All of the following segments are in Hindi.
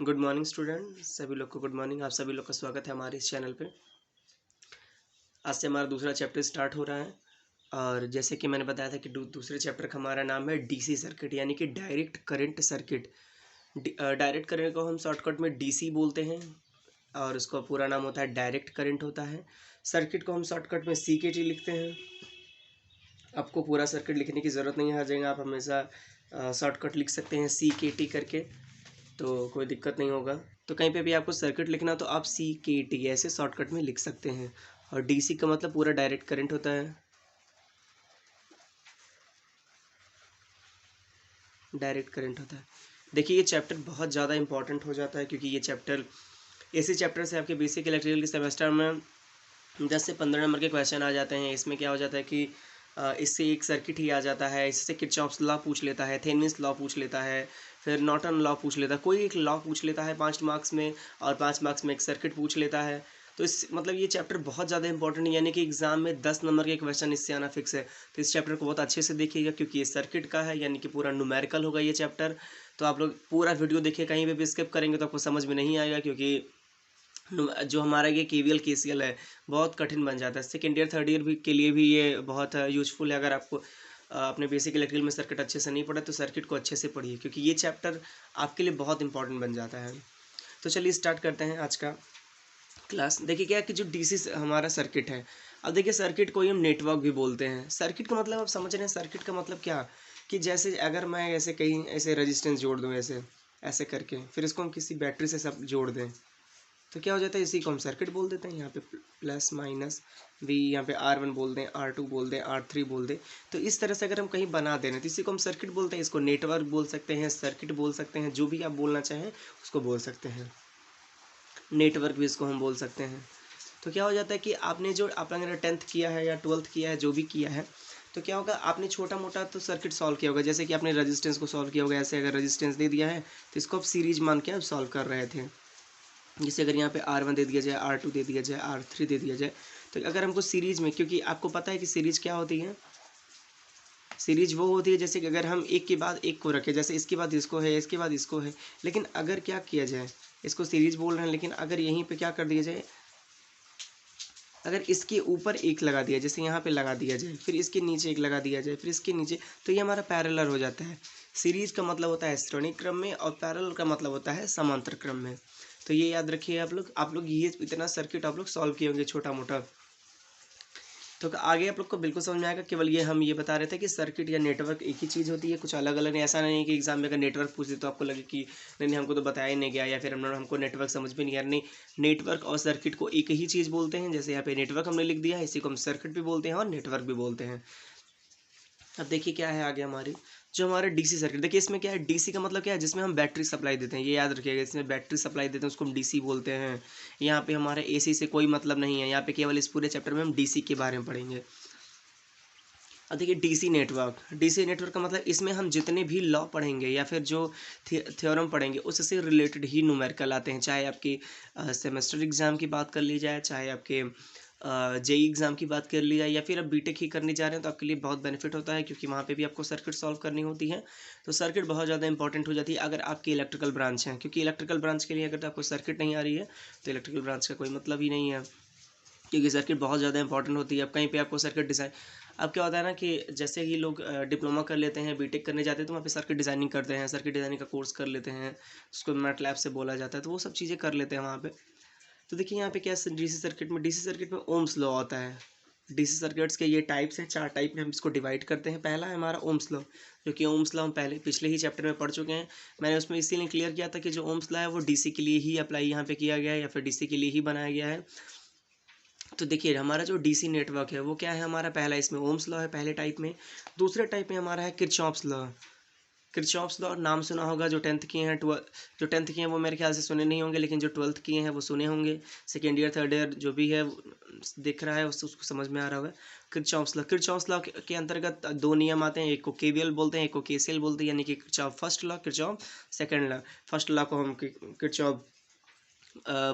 गुड मॉर्निंग स्टूडेंट, सभी लोग को गुड मॉर्निंग। आप सभी लोग का स्वागत है हमारे इस चैनल पे। आज से हमारा दूसरा चैप्टर स्टार्ट हो रहा है और जैसे कि मैंने बताया था कि दूसरे चैप्टर का हमारा नाम है डीसी सर्किट, यानी कि direct current circuit. Direct current को हम शॉर्टकट में डीसी बोलते हैं और उसका पूरा नाम होता है डायरेक्ट करंट होता है। सर्किट को हम शॉर्टकट में सीकेटी लिखते हैं। आपको पूरा सर्किट लिखने की ज़रूरत नहीं है, हर जगह आप हमेशा शॉर्टकट लिख सकते हैं सीकेटी करके, तो कोई दिक्कत नहीं होगा। तो कहीं पे भी आपको सर्किट लिखना तो आप CKT ऐसे शॉर्टकट में लिख सकते हैं। और DC का मतलब पूरा डायरेक्ट करंट होता है, डायरेक्ट करंट होता है। देखिए ये चैप्टर बहुत ज़्यादा इंपॉर्टेंट हो जाता है क्योंकि ये चैप्टर ऐसे चैप्टर से आपके बेसिक इलेक्ट्रिकल के सेमेस्टर में 10 से 15 नंबर के क्वेश्चन आ जाते हैं। इसमें क्या हो जाता है कि इससे एक सर्किट ही आ जाता है, इससे किरचॉफ्स लॉ पूछ लेता है, थेवेनिन्स लॉ पूछ लेता है, फिर नॉर्टन लॉ पूछ लेता है, कोई एक लॉ पूछ लेता है 5 मार्क्स में, और 5 मार्क्स में एक सर्किट पूछ लेता है। तो इस मतलब ये चैप्टर बहुत ज़्यादा इंपॉर्टेंट है, यानी कि एग्जाम में 10 नंबर के क्वेश्चन इससे आना फिक्स है। तो इस चैप्टर को बहुत अच्छे से देखिएगा क्योंकि ये सर्किट का है, यानी कि पूरा न्यूमेरिकल होगा ये चैप्टर। तो आप लोग पूरा वीडियो देखिए, कहीं पे भी स्किप करेंगे तो आपको समझ में नहीं आएगा क्योंकि जो हमारा ये KVL KCL है बहुत कठिन बन जाता है। सेकेंड ईयर थर्ड ईयर भी के लिए भी ये बहुत यूजफुल है। अगर आपको अपने बेसिक इलेक्ट्रिकल में सर्किट अच्छे से नहीं पढ़ा तो सर्किट को अच्छे से पढ़िए क्योंकि ये चैप्टर आपके लिए बहुत इंपॉर्टेंट बन जाता है। तो चलिए स्टार्ट करते हैं आज का क्लास। देखिए क्या है कि जो DC हमारा सर्किट है, अब देखिए सर्किट को ही हम नेटवर्क भी बोलते हैं। सर्किट का मतलब आप समझ रहे हैं, सर्किट का मतलब क्या, कि जैसे अगर मैं ऐसे कहीं ऐसे रेजिस्टेंस जोड़ दूँ, ऐसे ऐसे करके, फिर इसको हम किसी बैटरी से सब जोड़ दें तो क्या हो जाता है, इसी को हम सर्किट बोल देते हैं। यहाँ पे प्लस माइनस V, यहाँ पे R1 बोल दें, R2 बोल दें, R3 बोल दें। तो इस तरह से अगर हम कहीं बना दें तो इसी को हम सर्किट बोलते हैं। इसको नेटवर्क बोल सकते हैं, सर्किट बोल सकते हैं, जो भी आप बोलना चाहें उसको बोल सकते हैं। नेटवर्क भी इसको हम बोल सकते हैं। तो क्या हो जाता है कि आपने अगर 10th किया है या 12th किया है, जो भी किया है, तो क्या होगा, आपने छोटा मोटा तो सर्किट सॉल्व किया होगा। जैसे कि आपने रेजिस्टेंस को सॉल्व किया होगा, ऐसे अगर रेजिस्टेंस दे दिया है तो इसको आप सीरीज मान के आप सॉल्व कर रहे थे। जैसे अगर यहाँ पे R1 दे दिया जाए, R2 दे दिया जाए, R3 दे दिया जाए, तो अगर हमको सीरीज में, क्योंकि आपको पता है कि सीरीज क्या होती है, सीरीज वो होती है जैसे कि अगर हम एक के बाद एक को रखें, जैसे इसके बाद इसको है, इसके बाद इसको है, लेकिन अगर क्या किया जाए, इसको सीरीज बोल रहे हैं, लेकिन अगर यहीं पे क्या कर दिया जाए, अगर इसके ऊपर एक लगा दिया, जैसे यहाँ पे लगा दिया जाए, फिर इसके नीचे एक लगा दिया जाए, फिर इसके नीचे, तो ये हमारा पैरेलल हो जाता है। सीरीज का मतलब होता है श्रेणी क्रम में और पैरेलल का मतलब होता है समांतर क्रम में। तो ये याद रखिए आप लोग ये इतना सर्किट आप लोग सॉल्व किए होंगे छोटा मोटा। तो आगे आप लोग को बिल्कुल समझ में आएगा। केवल ये हम ये बता रहे थे कि सर्किट या नेटवर्क एक ही चीज़ होती है, कुछ अलग अलग नहीं। ऐसा नहीं है कि एग्जाम में अगर नेटवर्क पूछ दे तो आपको लगे कि नहीं नहीं हमको तो बताया ही नहीं गया, या फिर हमको नेटवर्क समझ में नहीं आ रहा। नहीं, नेटवर्क और सर्किट को एक ही चीज़ बोलते हैं। जैसे यहाँ पे नेटवर्क हमने लिख दिया है, इसी को हम सर्किट भी बोलते हैं और नेटवर्क भी बोलते हैं। अब देखिए क्या है आगे हमारी, जो हमारा DC सर्किट, देखिए इसमें क्या है, DC का मतलब क्या है, जिसमें हम बैटरी सप्लाई देते हैं। ये याद रखिएगा, इसमें बैटरी सप्लाई देते हैं उसको हम DC बोलते हैं। यहाँ पे हमारे AC से कोई मतलब नहीं है, यहाँ पे केवल इस पूरे चैप्टर में हम DC के बारे में पढ़ेंगे। अब देखिए DC नेटवर्क का मतलब इसमें हम जितने भी लॉ पढ़ेंगे या फिर जो थ्योरम पढ़ेंगे उससे रिलेटेड ही न्यूमेरिकल आते हैं। चाहे आपकी सेमेस्टर एग्ज़ाम की बात कर ली जाए, चाहे आपके JEE एग्ज़ाम की बात कर ली जाए, या फिर आप बीटेक ही करने जा रहे हैं तो आपके लिए बहुत बेनिफिट होता है क्योंकि वहाँ पे भी आपको सर्किट सॉल्व करनी होती है। तो सर्किट बहुत ज़्यादा इंपॉर्टेंट हो जाती है अगर आपकी इलेक्ट्रिकल ब्रांच है, क्योंकि इलेक्ट्रिकल ब्रांच के लिए अगर आपको सर्किट नहीं आ रही है तो इलेक्ट्रिकल ब्रांच का कोई मतलब ही नहीं है, क्योंकि सर्किट बहुत ज़्यादा इंपॉर्टेंट होती है। अब कहीं पे आपको सर्किट डिज़ाइन, अब क्या होता है ना कि जैसे ही लोग डिप्लोमा कर लेते हैं, बीटेक करने जाते हैं, तो वहाँ पे सर्किट डिज़ाइनिंग करते हैं, सर्किट डिज़ाइनिंग का कोर्स कर लेते हैं, उसको मैटलैब से बोला जाता है, तो वो सब चीज़ें कर लेते हैं वहाँ पे। तो देखिए यहाँ पे क्या है, DC सर्किट में ओम्स लॉ आता है। DC सर्किट्स के ये टाइप्स हैं, 4 टाइप में हम इसको डिवाइड करते हैं। पहला है हमारा ओम्स लॉ, जो कि ओम्स लॉ हम पिछले ही चैप्टर में पढ़ चुके हैं। मैंने उसमें इसीलिए क्लियर किया था कि जो ओम्स लॉ है वो DC के लिए ही अप्लाई यहाँ पे किया गया है या फिर DC के लिए ही बनाया गया है। तो देखिए हमारा जो DC नेटवर्क है वो क्या है, हमारा पहला इसमें ओम्स लॉ है पहले टाइप में। दूसरे टाइप में हमारा है किरचॉफ्स लॉ। किरचॉफ्स लॉ नाम सुना होगा, जो 10th किए हैं, जो 10th किए हैं वो मेरे ख्याल से सुने नहीं होंगे, लेकिन जो 12th किए हैं वो सुने होंगे। सेकेंड ईयर थर्ड ईयर जो भी है दिख रहा है उसको समझ में आ रहा होगा। किरचॉफ्स लॉ के अंतर्गत 2 नियम आते हैं, एक को KVL बोलते हैं, एक को KCL बोलते हैं, यानी कि Kirchhoff first law, Kirchhoff second law. First law को हम किरचॉफ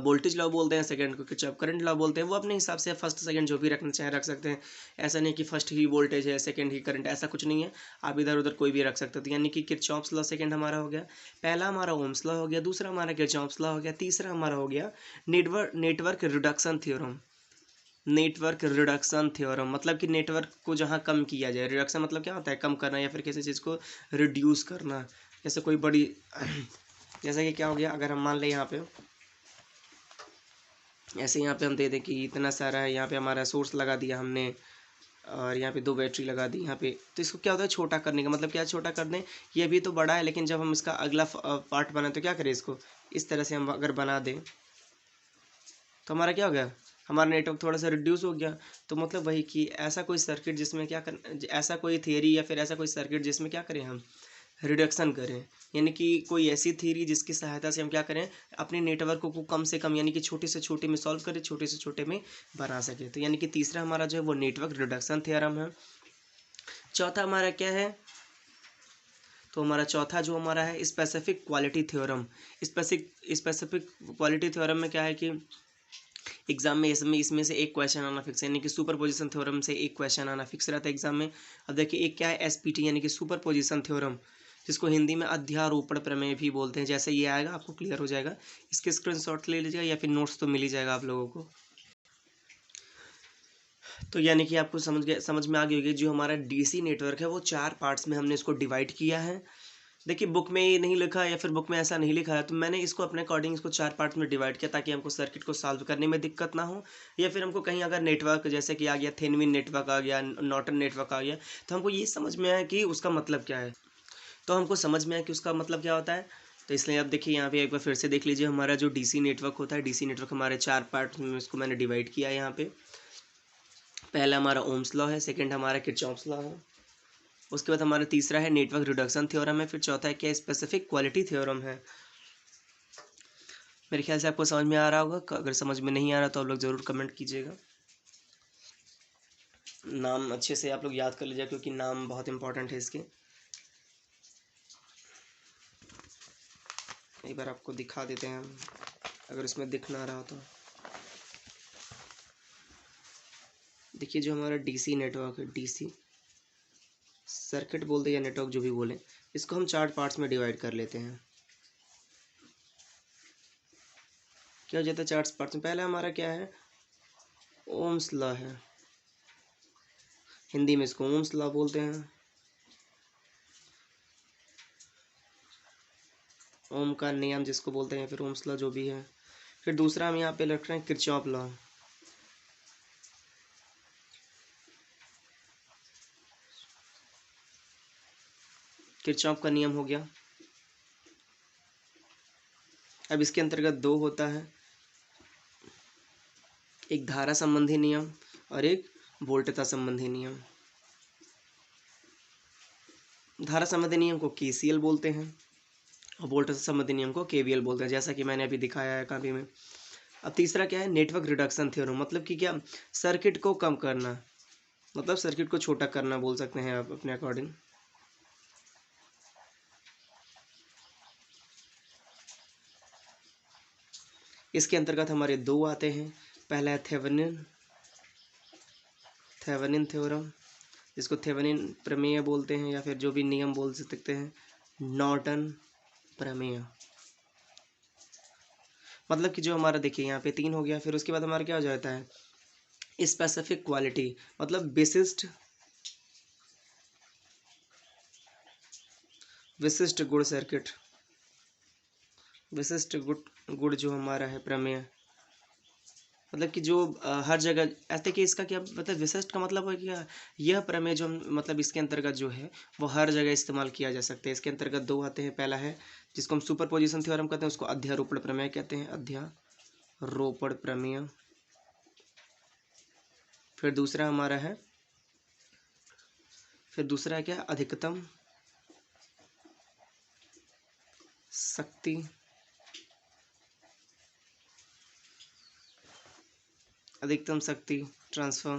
वोल्टेज लॉ बोलते हैं, सेकंड को किरचॉफ करंट लॉ बोलते हैं। वो अपने हिसाब से फर्स्ट सेकंड जो भी रखना चाहें रख सकते हैं। ऐसा नहीं कि फर्स्ट ही वोल्टेज है सेकंड ही करंट, ऐसा कुछ नहीं है, आप इधर उधर कोई भी रख सकते हो। यानी कि किरचॉफ्स लॉ सेकंड हमारा हो गया, पहला हमारा ओम्स लॉ हो गया, दूसरा हमारा किरचॉफ्स लॉ हो गया, तीसरा हमारा हो गया network reduction theorem. Network reduction theorem मतलब कि नेटवर्क को जहाँ कम किया जाए, रिडक्शन मतलब क्या होता है, कम करना या फिर किसी चीज़ को रिड्यूस करना। जैसे कोई बड़ी जैसे कि क्या हो गया, अगर हम मान लें यहाँ पे ऐसे यहाँ पे हम दे दें कि इतना सारा है, यहाँ पे हमारा सोर्स लगा दिया हमने और यहाँ पे 2 बैटरी लगा दी यहाँ पे, तो इसको क्या होता है छोटा करने का मतलब क्या, छोटा कर दें। ये अभी तो बड़ा है, लेकिन जब हम इसका अगला पार्ट बनाए तो क्या करें, इसको इस तरह से हम अगर बना दें तो हमारा क्या हो गया, हमारा नेटवर्क थोड़ा सा रिड्यूस हो गया। तो मतलब वही कि ऐसा कोई सर्किट जिसमें क्या कर, ऐसा कोई थियरी या फिर ऐसा कोई सर्किट जिसमें क्या करें हम रिडक्शन करें, यानी कि कोई ऐसी थ्योरी जिसकी सहायता से हम क्या करें, अपने नेटवर्क को कम से कम यानी कि छोटे से छोटे में सॉल्व करें, छोटे से छोटे में बना सके। तो यानी कि तीसरा हमारा जो है वो नेटवर्क रिडक्शन थ्योरम है। चौथा हमारा क्या है, तो हमारा चौथा जो हमारा है specific quality theorem. Specific quality theorem में क्या है कि एग्जाम में इसमें से एक क्वेश्चन आना फिक्स है, यानी कि सुपर पोजिशन थ्योरम से एक क्वेश्चन आना फिक्स रहता है एग्जाम में। अब देखिए एक क्या है एसपीटी यानी कि सुपर पोजिशन थ्योरम, जिसको हिंदी में अध्यारोपण प्रमेय भी बोलते हैं। जैसे ये आएगा आपको क्लियर हो जाएगा, इसके स्क्रीनशॉट ले लीजिएगा या फिर नोट्स तो मिल ही जाएगा आप लोगों को। तो यानी कि आपको समझ में आ गई होगी, जो हमारा डीसी नेटवर्क है वो 4 पार्ट्स में हमने इसको डिवाइड किया है। देखिए बुक में ये नहीं लिखा है या फिर बुक में ऐसा नहीं लिखा है, तो मैंने इसको अपने अकॉर्डिंग इसको 4 पार्ट्स में डिवाइड किया ताकि हमको सर्किट को सॉल्व करने में दिक्कत ना हो, या फिर हमको कहीं अगर नेटवर्क जैसे कि आ गया थेनविन नेटवर्क आ गया, नॉर्टन नेटवर्क आ गया, तो हमको ये समझ में आया कि उसका मतलब क्या है, तो हमको समझ में आया कि उसका मतलब क्या होता है। तो इसलिए अब देखिए यहाँ पे एक बार फिर से देख लीजिए, हमारा जो डीसी नेटवर्क होता है, डीसी नेटवर्क हमारे 4 पार्ट में इसको मैंने डिवाइड किया है यहाँ पे। पहला हमारा ओम्स लॉ है, सेकंड हमारा किरचॉफ्स लॉ है, उसके बाद हमारा तीसरा है नेटवर्क रिडक्शन थ्योरम है, फिर चौथा है क्या स्पेसिफिक क्वालिटी थ्योरम है। मेरे ख्याल से आपको समझ में आ रहा होगा, अगर समझ में नहीं आ रहा तो आप लोग ज़रूर कमेंट कीजिएगा। नाम अच्छे से आप लोग याद कर लीजिएगा क्योंकि नाम बहुत इंपॉर्टेंट है इसके। एक बार आपको दिखा देते हैं हम, अगर इसमें दिख ना रहा तो देखिए, जो हमारा डीसी नेटवर्क है, डीसी सर्किट बोलते या नेटवर्क जो भी बोले, इसको हम 4 पार्ट्स में डिवाइड कर लेते हैं। क्या हो जाता है 4 पार्ट्स में, पहला हमारा क्या है ओम्स लॉ है, हिंदी में इसको ओम्स लॉ बोलते हैं, ओम का नियम जिसको बोलते हैं, फिर ओम्स लॉ जो भी है। फिर दूसरा हम यहाँ पे रख रहे हैं किरचॉफ लॉ, किरचॉफ का नियम हो गया। अब इसके अंतर्गत 2 होता है, एक धारा संबंधी नियम और एक वोल्टता संबंधी नियम। धारा संबंधी नियम को केसीएल बोलते हैं और वोल्टता संबंधी नियम को केवीएल बोलते हैं, जैसा कि मैंने अभी दिखाया है कॉपी में। अब तीसरा क्या है नेटवर्क रिडक्शन थ्योरम, मतलब कि क्या सर्किट को कम करना, मतलब सर्किट को छोटा करना बोल सकते हैं आप अपने अकॉर्डिंग। इसके अंतर्गत हमारे 2 आते हैं, पहला है थेवेनिन थ्योरम, जिसको थेवेनिन प्रमेय बोलते हैं या फिर जो भी नियम बोल सकते हैं, नॉर्टन प्रमेय। मतलब कि जो हमारा देखिए यहाँ पे 3 हो गया, फिर उसके बाद हमारा क्या हो जाता है स्पेसिफिक क्वालिटी, मतलब विशिष्ट गुण सर्किट, विशिष्ट गुण जो हमारा है प्रमेय, मतलब कि जो हर जगह ऐसे कि इसका क्या मतलब विशिष्ट का मतलब है क्या, यह प्रमेय जो मतलब इसके अंतर्गत जो है वो हर जगह इस्तेमाल किया जा सकता है। इसके अंतर्गत 2 आते हैं, पहला है जिसको हम सुपर पोजिशन थ्योरम कहते हैं, उसको अध्यारोपण प्रमेय कहते हैं, अध्यारोपण प्रमेय। फिर दूसरा हमारा है, फिर दूसरा क्या अधिकतम शक्ति ट्रांसफर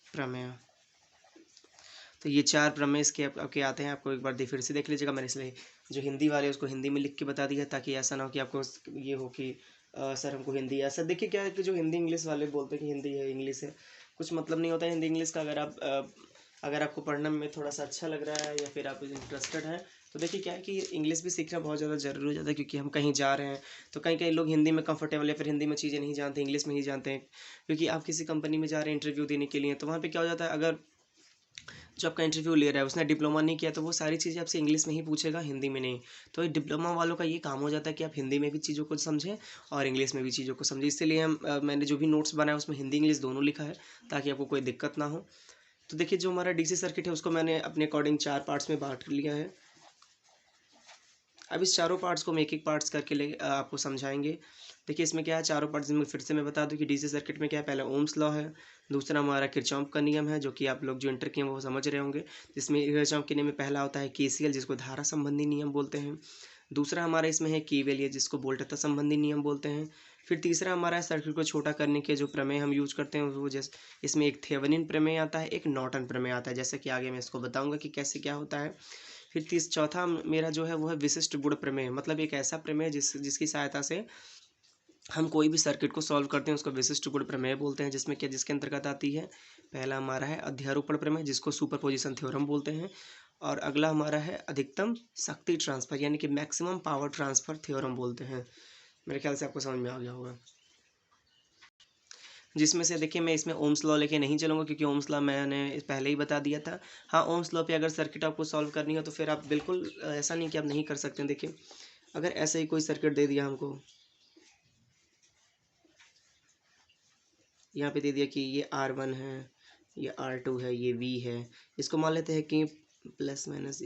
प्रमेय। तो ये 4 प्रमेय इसके आपके आते हैं, आपको एक बार फिर से देख लीजिएगा, मैंने इसलिए जो हिंदी वाले उसको हिंदी में लिख के बता दिया, ताकि ऐसा ना हो कि आपको ये हो कि सर हमको हिंदी ऐसा। देखिए क्या है कि जो हिंदी इंग्लिश वाले बोलते हैं कि हिंदी है इंग्लिश है, कुछ मतलब नहीं होता है हिंदी इंग्लिश का। अगर आपको पढ़ने में थोड़ा सा अच्छा लग रहा है या फिर आप इंटरेस्टेड हैं, तो देखिए क्या है कि इंग्लिश भी सीखना बहुत ज़्यादा ज़रूरी हो जाता है, क्योंकि हम कहीं जा रहे हैं तो कहीं कहीं लोग हिंदी में कंफर्टेबल या फिर हिंदी में चीज़ें नहीं जानते, इंग्लिश में ही जानते हैं। क्योंकि आप किसी कंपनी में जा रहे हैं इंटरव्यू देने के लिए, तो वहाँ पे क्या हो जाता है, अगर जो आपका इंटरव्यू ले रहा है उसने डिप्लोमा नहीं किया तो वो सारी चीज़ें आपसे इंग्लिश में ही पूछेगा, हिंदी में नहीं। तो ये डिप्लोमा वालों का ये काम हो जाता है कि आप हिंदी में भी चीज़ों को समझें और इंग्लिश में भी चीज़ों को समझें। इसलिए मैंने जो भी नोट्स बनाया उसमें हिंदी इंग्लिश दोनों लिखा है, ताकि आपको कोई दिक्कत ना हो। तो देखिए जो हमारा डीसी सर्किट है उसको मैंने अपने अकॉर्डिंग 4 पार्ट्स में बांट लिया है। अब इस चारों पार्ट्स को हम एक एक पार्ट्स करके आपको समझाएंगे। देखिए इसमें क्या है, चारों पार्ट्स में फिर से मैं बता दूं कि डीसी सर्किट में क्या है, पहला ओम्स लॉ है, दूसरा हमारा किरचॉफ का नियम है, जो कि आप लोग जो इंटर किए हैं वो समझ रहे होंगे, जिसमें किरचॉफ के नियम में पहला होता है केसीएल, जिसको धारा संबंधी नियम बोलते हैं। दूसरा हमारा इसमें है कीवेलियर, जिसको वोल्टता संबंधी नियम बोलते हैं। फिर तीसरा हमारा है सर्किट को छोटा करने के जो प्रमेय हम यूज करते हैं वो, जैसे इसमें एक थेवेनिन प्रमेय आता है, एक नॉर्टन प्रमेय आता है, जैसे कि आगे मैं इसको बताऊंगा कि कैसे क्या होता है। फिर चौथा मेरा जो है वो है विशिष्ट गुण प्रमेय, मतलब एक ऐसा प्रमेय जिसकी सहायता से हम कोई भी सर्किट को सॉल्व करते हैं, उसको विशिष्ट गुण प्रमेय बोलते हैं। जिसमें क्या, जिसके अंतर्गत आती है, पहला हमारा है अध्यारोपण प्रमेय, जिसको सुपरपोजिशन थ्योरम बोलते हैं, और अगला हमारा है अधिकतम शक्ति ट्रांसफर, यानी कि मैक्सिमम पावर ट्रांसफर थ्योरम बोलते हैं। मेरे ख्याल से आपको समझ में आ गया होगा। जिसमें से देखिए मैं इसमें ओम्स लॉ लेके नहीं चलूँगा, क्योंकि ओम्स लॉ मैंने पहले ही बता दिया था। हाँ, ओम्स लॉ पे अगर सर्किट आपको सॉल्व करनी हो तो फिर आप बिल्कुल ऐसा नहीं कि आप नहीं कर सकते हैं। देखिए अगर ऐसे ही कोई सर्किट दे दिया हमको, यहाँ पे दे दिया कि ये R1 है, ये R2 है, ये V है, इसको मान लेते हैं कि प्लस माइनस,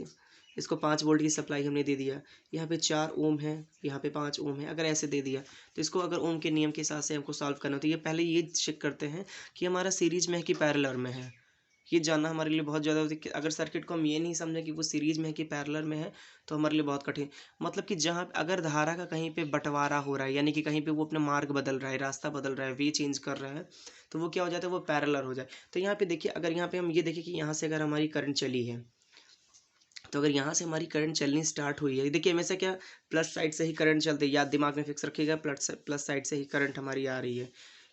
इसको 5 वोल्ट की सप्लाई हमने दे दिया, यहाँ पे 4 ओम है, यहाँ पे 5 ओम है। अगर ऐसे दे दिया तो इसको अगर ओम के नियम के हिसाब से हमको सॉल्व करना हो तो ये पहले ये चेक करते हैं कि हमारा सीरीज में है कि पैरेलल में है। ये जानना हमारे लिए बहुत ज़्यादा होता है कि अगर सर्किट को हम ये नहीं समझें कि वो सीरीज में है कि पैरेलल में है, तो हमारे लिए बहुत कठिन, मतलब कि जहाँ अगर धारा का कहीं पे बंटवारा हो रहा है, यानी कि कहीं पे वो अपना मार्ग बदल रहा है, रास्ता बदल रहा है, वे चेंज कर रहा है, तो वो क्या हो जाता है, वो पैरेलल हो जाए। तो यहाँ पे देखिए, अगर यहाँ पे हम ये देखें कि यहाँ से अगर हमारी करंट चली है, तो अगर यहाँ से हमारी करंट चलनी स्टार्ट हुई है, देखिए हमेशा क्या, प्लस साइड से ही करंट चलती है, याद दिमाग में फिक्स रखिएगा, प्लस साइड से ही करंट हमारी आ रही है।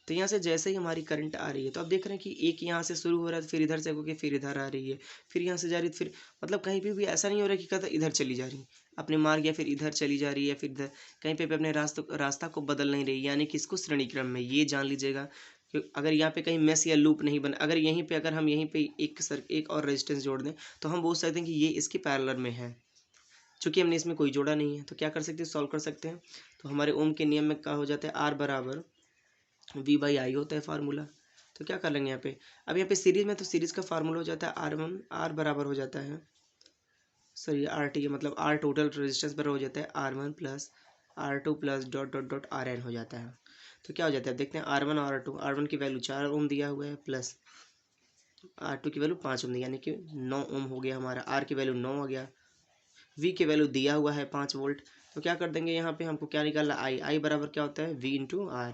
तो यहाँ से जैसे ही हमारी करंट आ रही है, तो आप देख रहे हैं कि एक यहाँ से शुरू हो रहा है, फिर इधर से होकर फिर इधर आ रही है, फिर यहाँ से जा रही है, फिर मतलब कहीं पे भी ऐसा नहीं हो रहा है कि कहता इधर चली जा रही अपने मार्ग, या फिर इधर चली जा रही है, फिर इधर कहीं पे अपने रास्ता को बदल नहीं रही, यानी कि इसको श्रेणी क्रम में ये जान लीजिएगा। अगर यहाँ पे कहीं मेस या लूप नहीं बना, अगर यहीं पे अगर हम यहीं पे एक और रेजिस्टेंस जोड़ दें, तो हम बोल सकते हैं कि ये इसके पैरेलल में है। चूंकि हमने इसमें कोई जोड़ा नहीं है, तो क्या कर सकते हैं, सॉल्व कर सकते हैं। तो हमारे ओम के नियम में क्या हो जाता है, आर बराबर V/I होता है फार्मूला। तो क्या कर लेंगे यहाँ पे, अब यहाँ पे सीरीज में, तो सीरीज का फार्मूला हो जाता है R1, R बराबर हो जाता है, सॉरी RT, मतलब R टोटल रेजिस्टेंस पर हो जाता है R1 plus R2 plus dot dot dot RN हो जाता है। तो क्या हो जाता है, देखते हैं R1 और R1 की वैल्यू 4 ओम दिया हुआ है, प्लस R2 की वैल्यू 5 ओम दी, यानी कि 9 ओम हो गया हमारा, R की वैल्यू 9 आ गया, V की वैल्यू दिया हुआ है 5 वोल्ट। तो क्या कर देंगे, यहाँ पे हमको क्या निकालना, I बराबर क्या होता है, V इंटू R।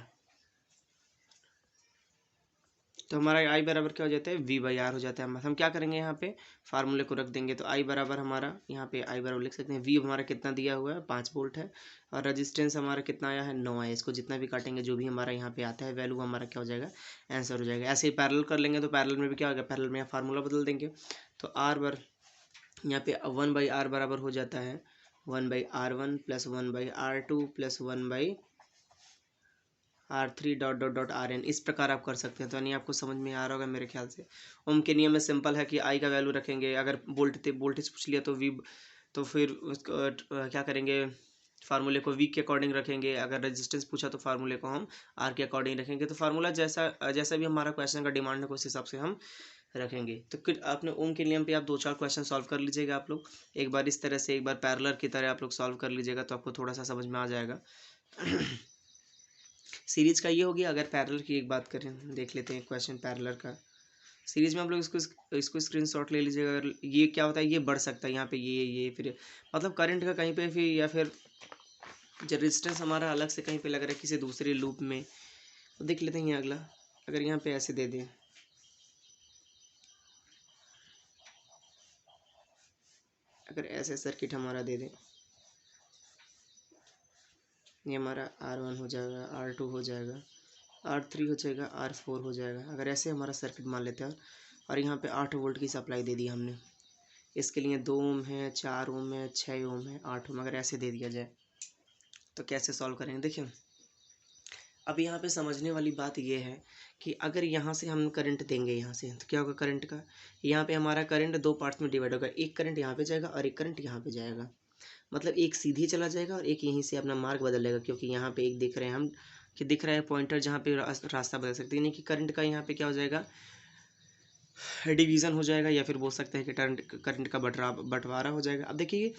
तो हमारा I बराबर क्या हो जाता है, V/R हो जाता है। हम क्या करेंगे, यहाँ पे फार्मूले को रख देंगे, तो I बराबर हमारा, यहाँ पे I बराबर लिख सकते हैं, V हमारा कितना दिया हुआ है, 5 वोल्ट है, और रजिस्टेंस हमारा कितना आया है, 9 है। इसको जितना भी काटेंगे, जो भी हमारा यहाँ पे आता है वैल्यू, हमारा क्या हो जाएगा, आंसर हो जाएगा। ऐसे ही पैरेलल कर लेंगे, तो पैरेलल में भी क्या होगा, पैरेलल में यहाँ फार्मूला बदल देंगे, तो यहाँ पे 1/R बराबर हो जाता है 1/R1 plus 1/R2 plus 1/R3 dot dot dot RN। इस प्रकार आप कर सकते हैं। तो यानी आपको समझ में आ रहा होगा मेरे ख्याल से। ओम के नियम में सिंपल है कि I का वैल्यू रखेंगे, अगर वोल्टेज पूछ लिया तो V, तो फिर उसको क्या करेंगे, फार्मूले को V के अकॉर्डिंग रखेंगे, अगर रेजिस्टेंस पूछा तो फार्मूले को हम R के अकॉर्डिंग रखेंगे। तो फार्मूला जैसा जैसा भी हमारा क्वेश्चन का डिमांड है उस हिसाब से हम रखेंगे। तो फिर आपने ओम के नियम पे आप 2-4 क्वेश्चन सॉल्व कर लीजिएगा आप लोग, एक बार इस तरह से, एक बार पैरेलल की तरह आप लोग सॉल्व कर लीजिएगा, तो आपको थोड़ा सा समझ में आ जाएगा। सीरीज का ये हो गया। अगर पैरेलल की एक बात करें, देख लेते हैं क्वेश्चन पैरेलल का। सीरीज में आप लोग इसको स्क्रीनशॉट ले लीजिएगा। अगर ये क्या होता है, ये बढ़ सकता है यहाँ पे, ये फिर मतलब करंट का कहीं पे फिर, या फिर जो रेजिस्टेंस हमारा अलग से कहीं पे लग रहा है किसी दूसरे लूप में, तो देख लेते हैं अगला। अगर यहाँ पे ऐसे दे दें, अगर ऐसे सर्किट हमारा दे दें, ये हमारा R1 हो जाएगा, R2 हो जाएगा, R3 हो जाएगा, R4 हो जाएगा। अगर ऐसे हमारा सर्किट मान लेते हैं और यहाँ पे 8 वोल्ट की सप्लाई दे दी हमने, इसके लिए 2 ओम है, 4 ओम है, 6 ओम है, 8 ओम, अगर ऐसे दे दिया जाए तो कैसे सॉल्व करेंगे? देखिए अब यहाँ पे समझने वाली बात ये है कि अगर यहाँ से हम करंट देंगे यहाँ से, तो क्या होगा करंट का, यहाँ पे हमारा करंट दो पार्ट्स में डिवाइड होगा, एक करंट यहाँ पे जाएगा और एक करंट यहाँ पे जाएगा। मतलब एक सीधी चला जाएगा और एक यहीं से अपना मार्ग बदल लेगा, क्योंकि यहाँ पे एक दिख रहे हैं हम कि दिख रहा है पॉइंटर जहाँ पे रास्ता बदल सकते हैं, यानी कि करंट का यहाँ पे क्या हो जाएगा, डिवीज़न हो जाएगा, या फिर बोल सकते हैं कि करंट का बंटवारा हो जाएगा। अब देखिए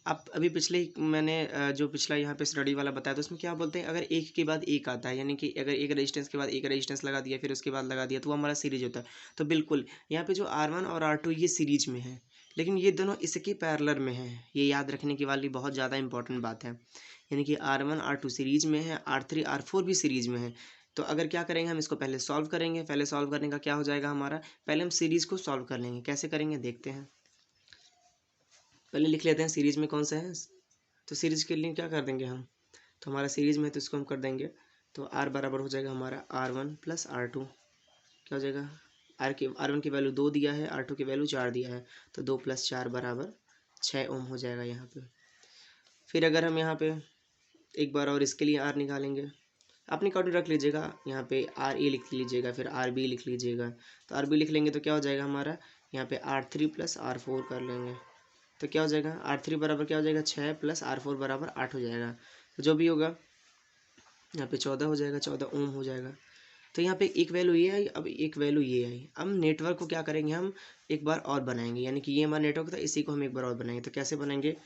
आप अभी पिछले मैंने जो पिछला यहाँ पे स्टडी वाला बताया था उसमें क्या बोलते हैं, अगर एक के बाद एक आता है, यानी कि अगर एक रेजिस्टेंस के बाद एक रेजिस्टेंस लगा दिया फिर उसके बाद लगा दिया तो वो हमारा सीरीज होता है। तो बिल्कुल यहाँ पे जो R1 और R2 ये सीरीज में है, लेकिन ये दोनों इसके पैरेलल में है। ये याद रखने की वाली बहुत ज़्यादा इंपॉर्टेंट बात है, यानी कि R1 R2 सीरीज में है, R3 R4 भी सीरीज में है। तो अगर क्या करेंगे हम इसको पहले सॉल्व करेंगे, पहले सॉल्व करने का क्या हो जाएगा हमारा, पहले हम सीरीज़ को सॉल्व कर लेंगे। कैसे करेंगे देखते हैं, पहले लिख लेते हैं सीरीज़ में कौन सा है। तो सीरीज़ के लिए क्या कर देंगे हम, तो हमारा सीरीज़ में तो इसको हम कर देंगे, तो R बराबर हो जाएगा हमारा R1 प्लस R2, क्या हो जाएगा, R1 की वैल्यू 2 दिया है, R2 की वैल्यू 4 दिया है, तो 2 + 4 बराबर 6 ओम हो जाएगा यहाँ पे। फिर अगर हम यहाँ पे एक बार और इसके लिए R निकालेंगे, अपनी काउंट रख लीजिएगा, यहाँ पे RA लिख लीजिएगा, फिर RB लिख लीजिएगा। तो RB लिख लेंगे तो क्या हो जाएगा हमारा, यहाँ पे R3 + R4 कर लेंगे, तो क्या हो जाएगा R3 बराबर क्या हो जाएगा 6 + R4 बराबर 8 हो जाएगा। तो जो भी होगा यहाँ पे 14 हो जाएगा, 14 ओम हो जाएगा। तो यहाँ पे एक वैल्यू ये आई, अब एक वैल्यू ये आई। अब नेटवर्क को क्या करेंगे हम एक बार और बनाएंगे, यानी कि ये हमारा नेटवर्क था, इसी को हम एक बार और बनाएंगे। तो कैसे बनाएंगे,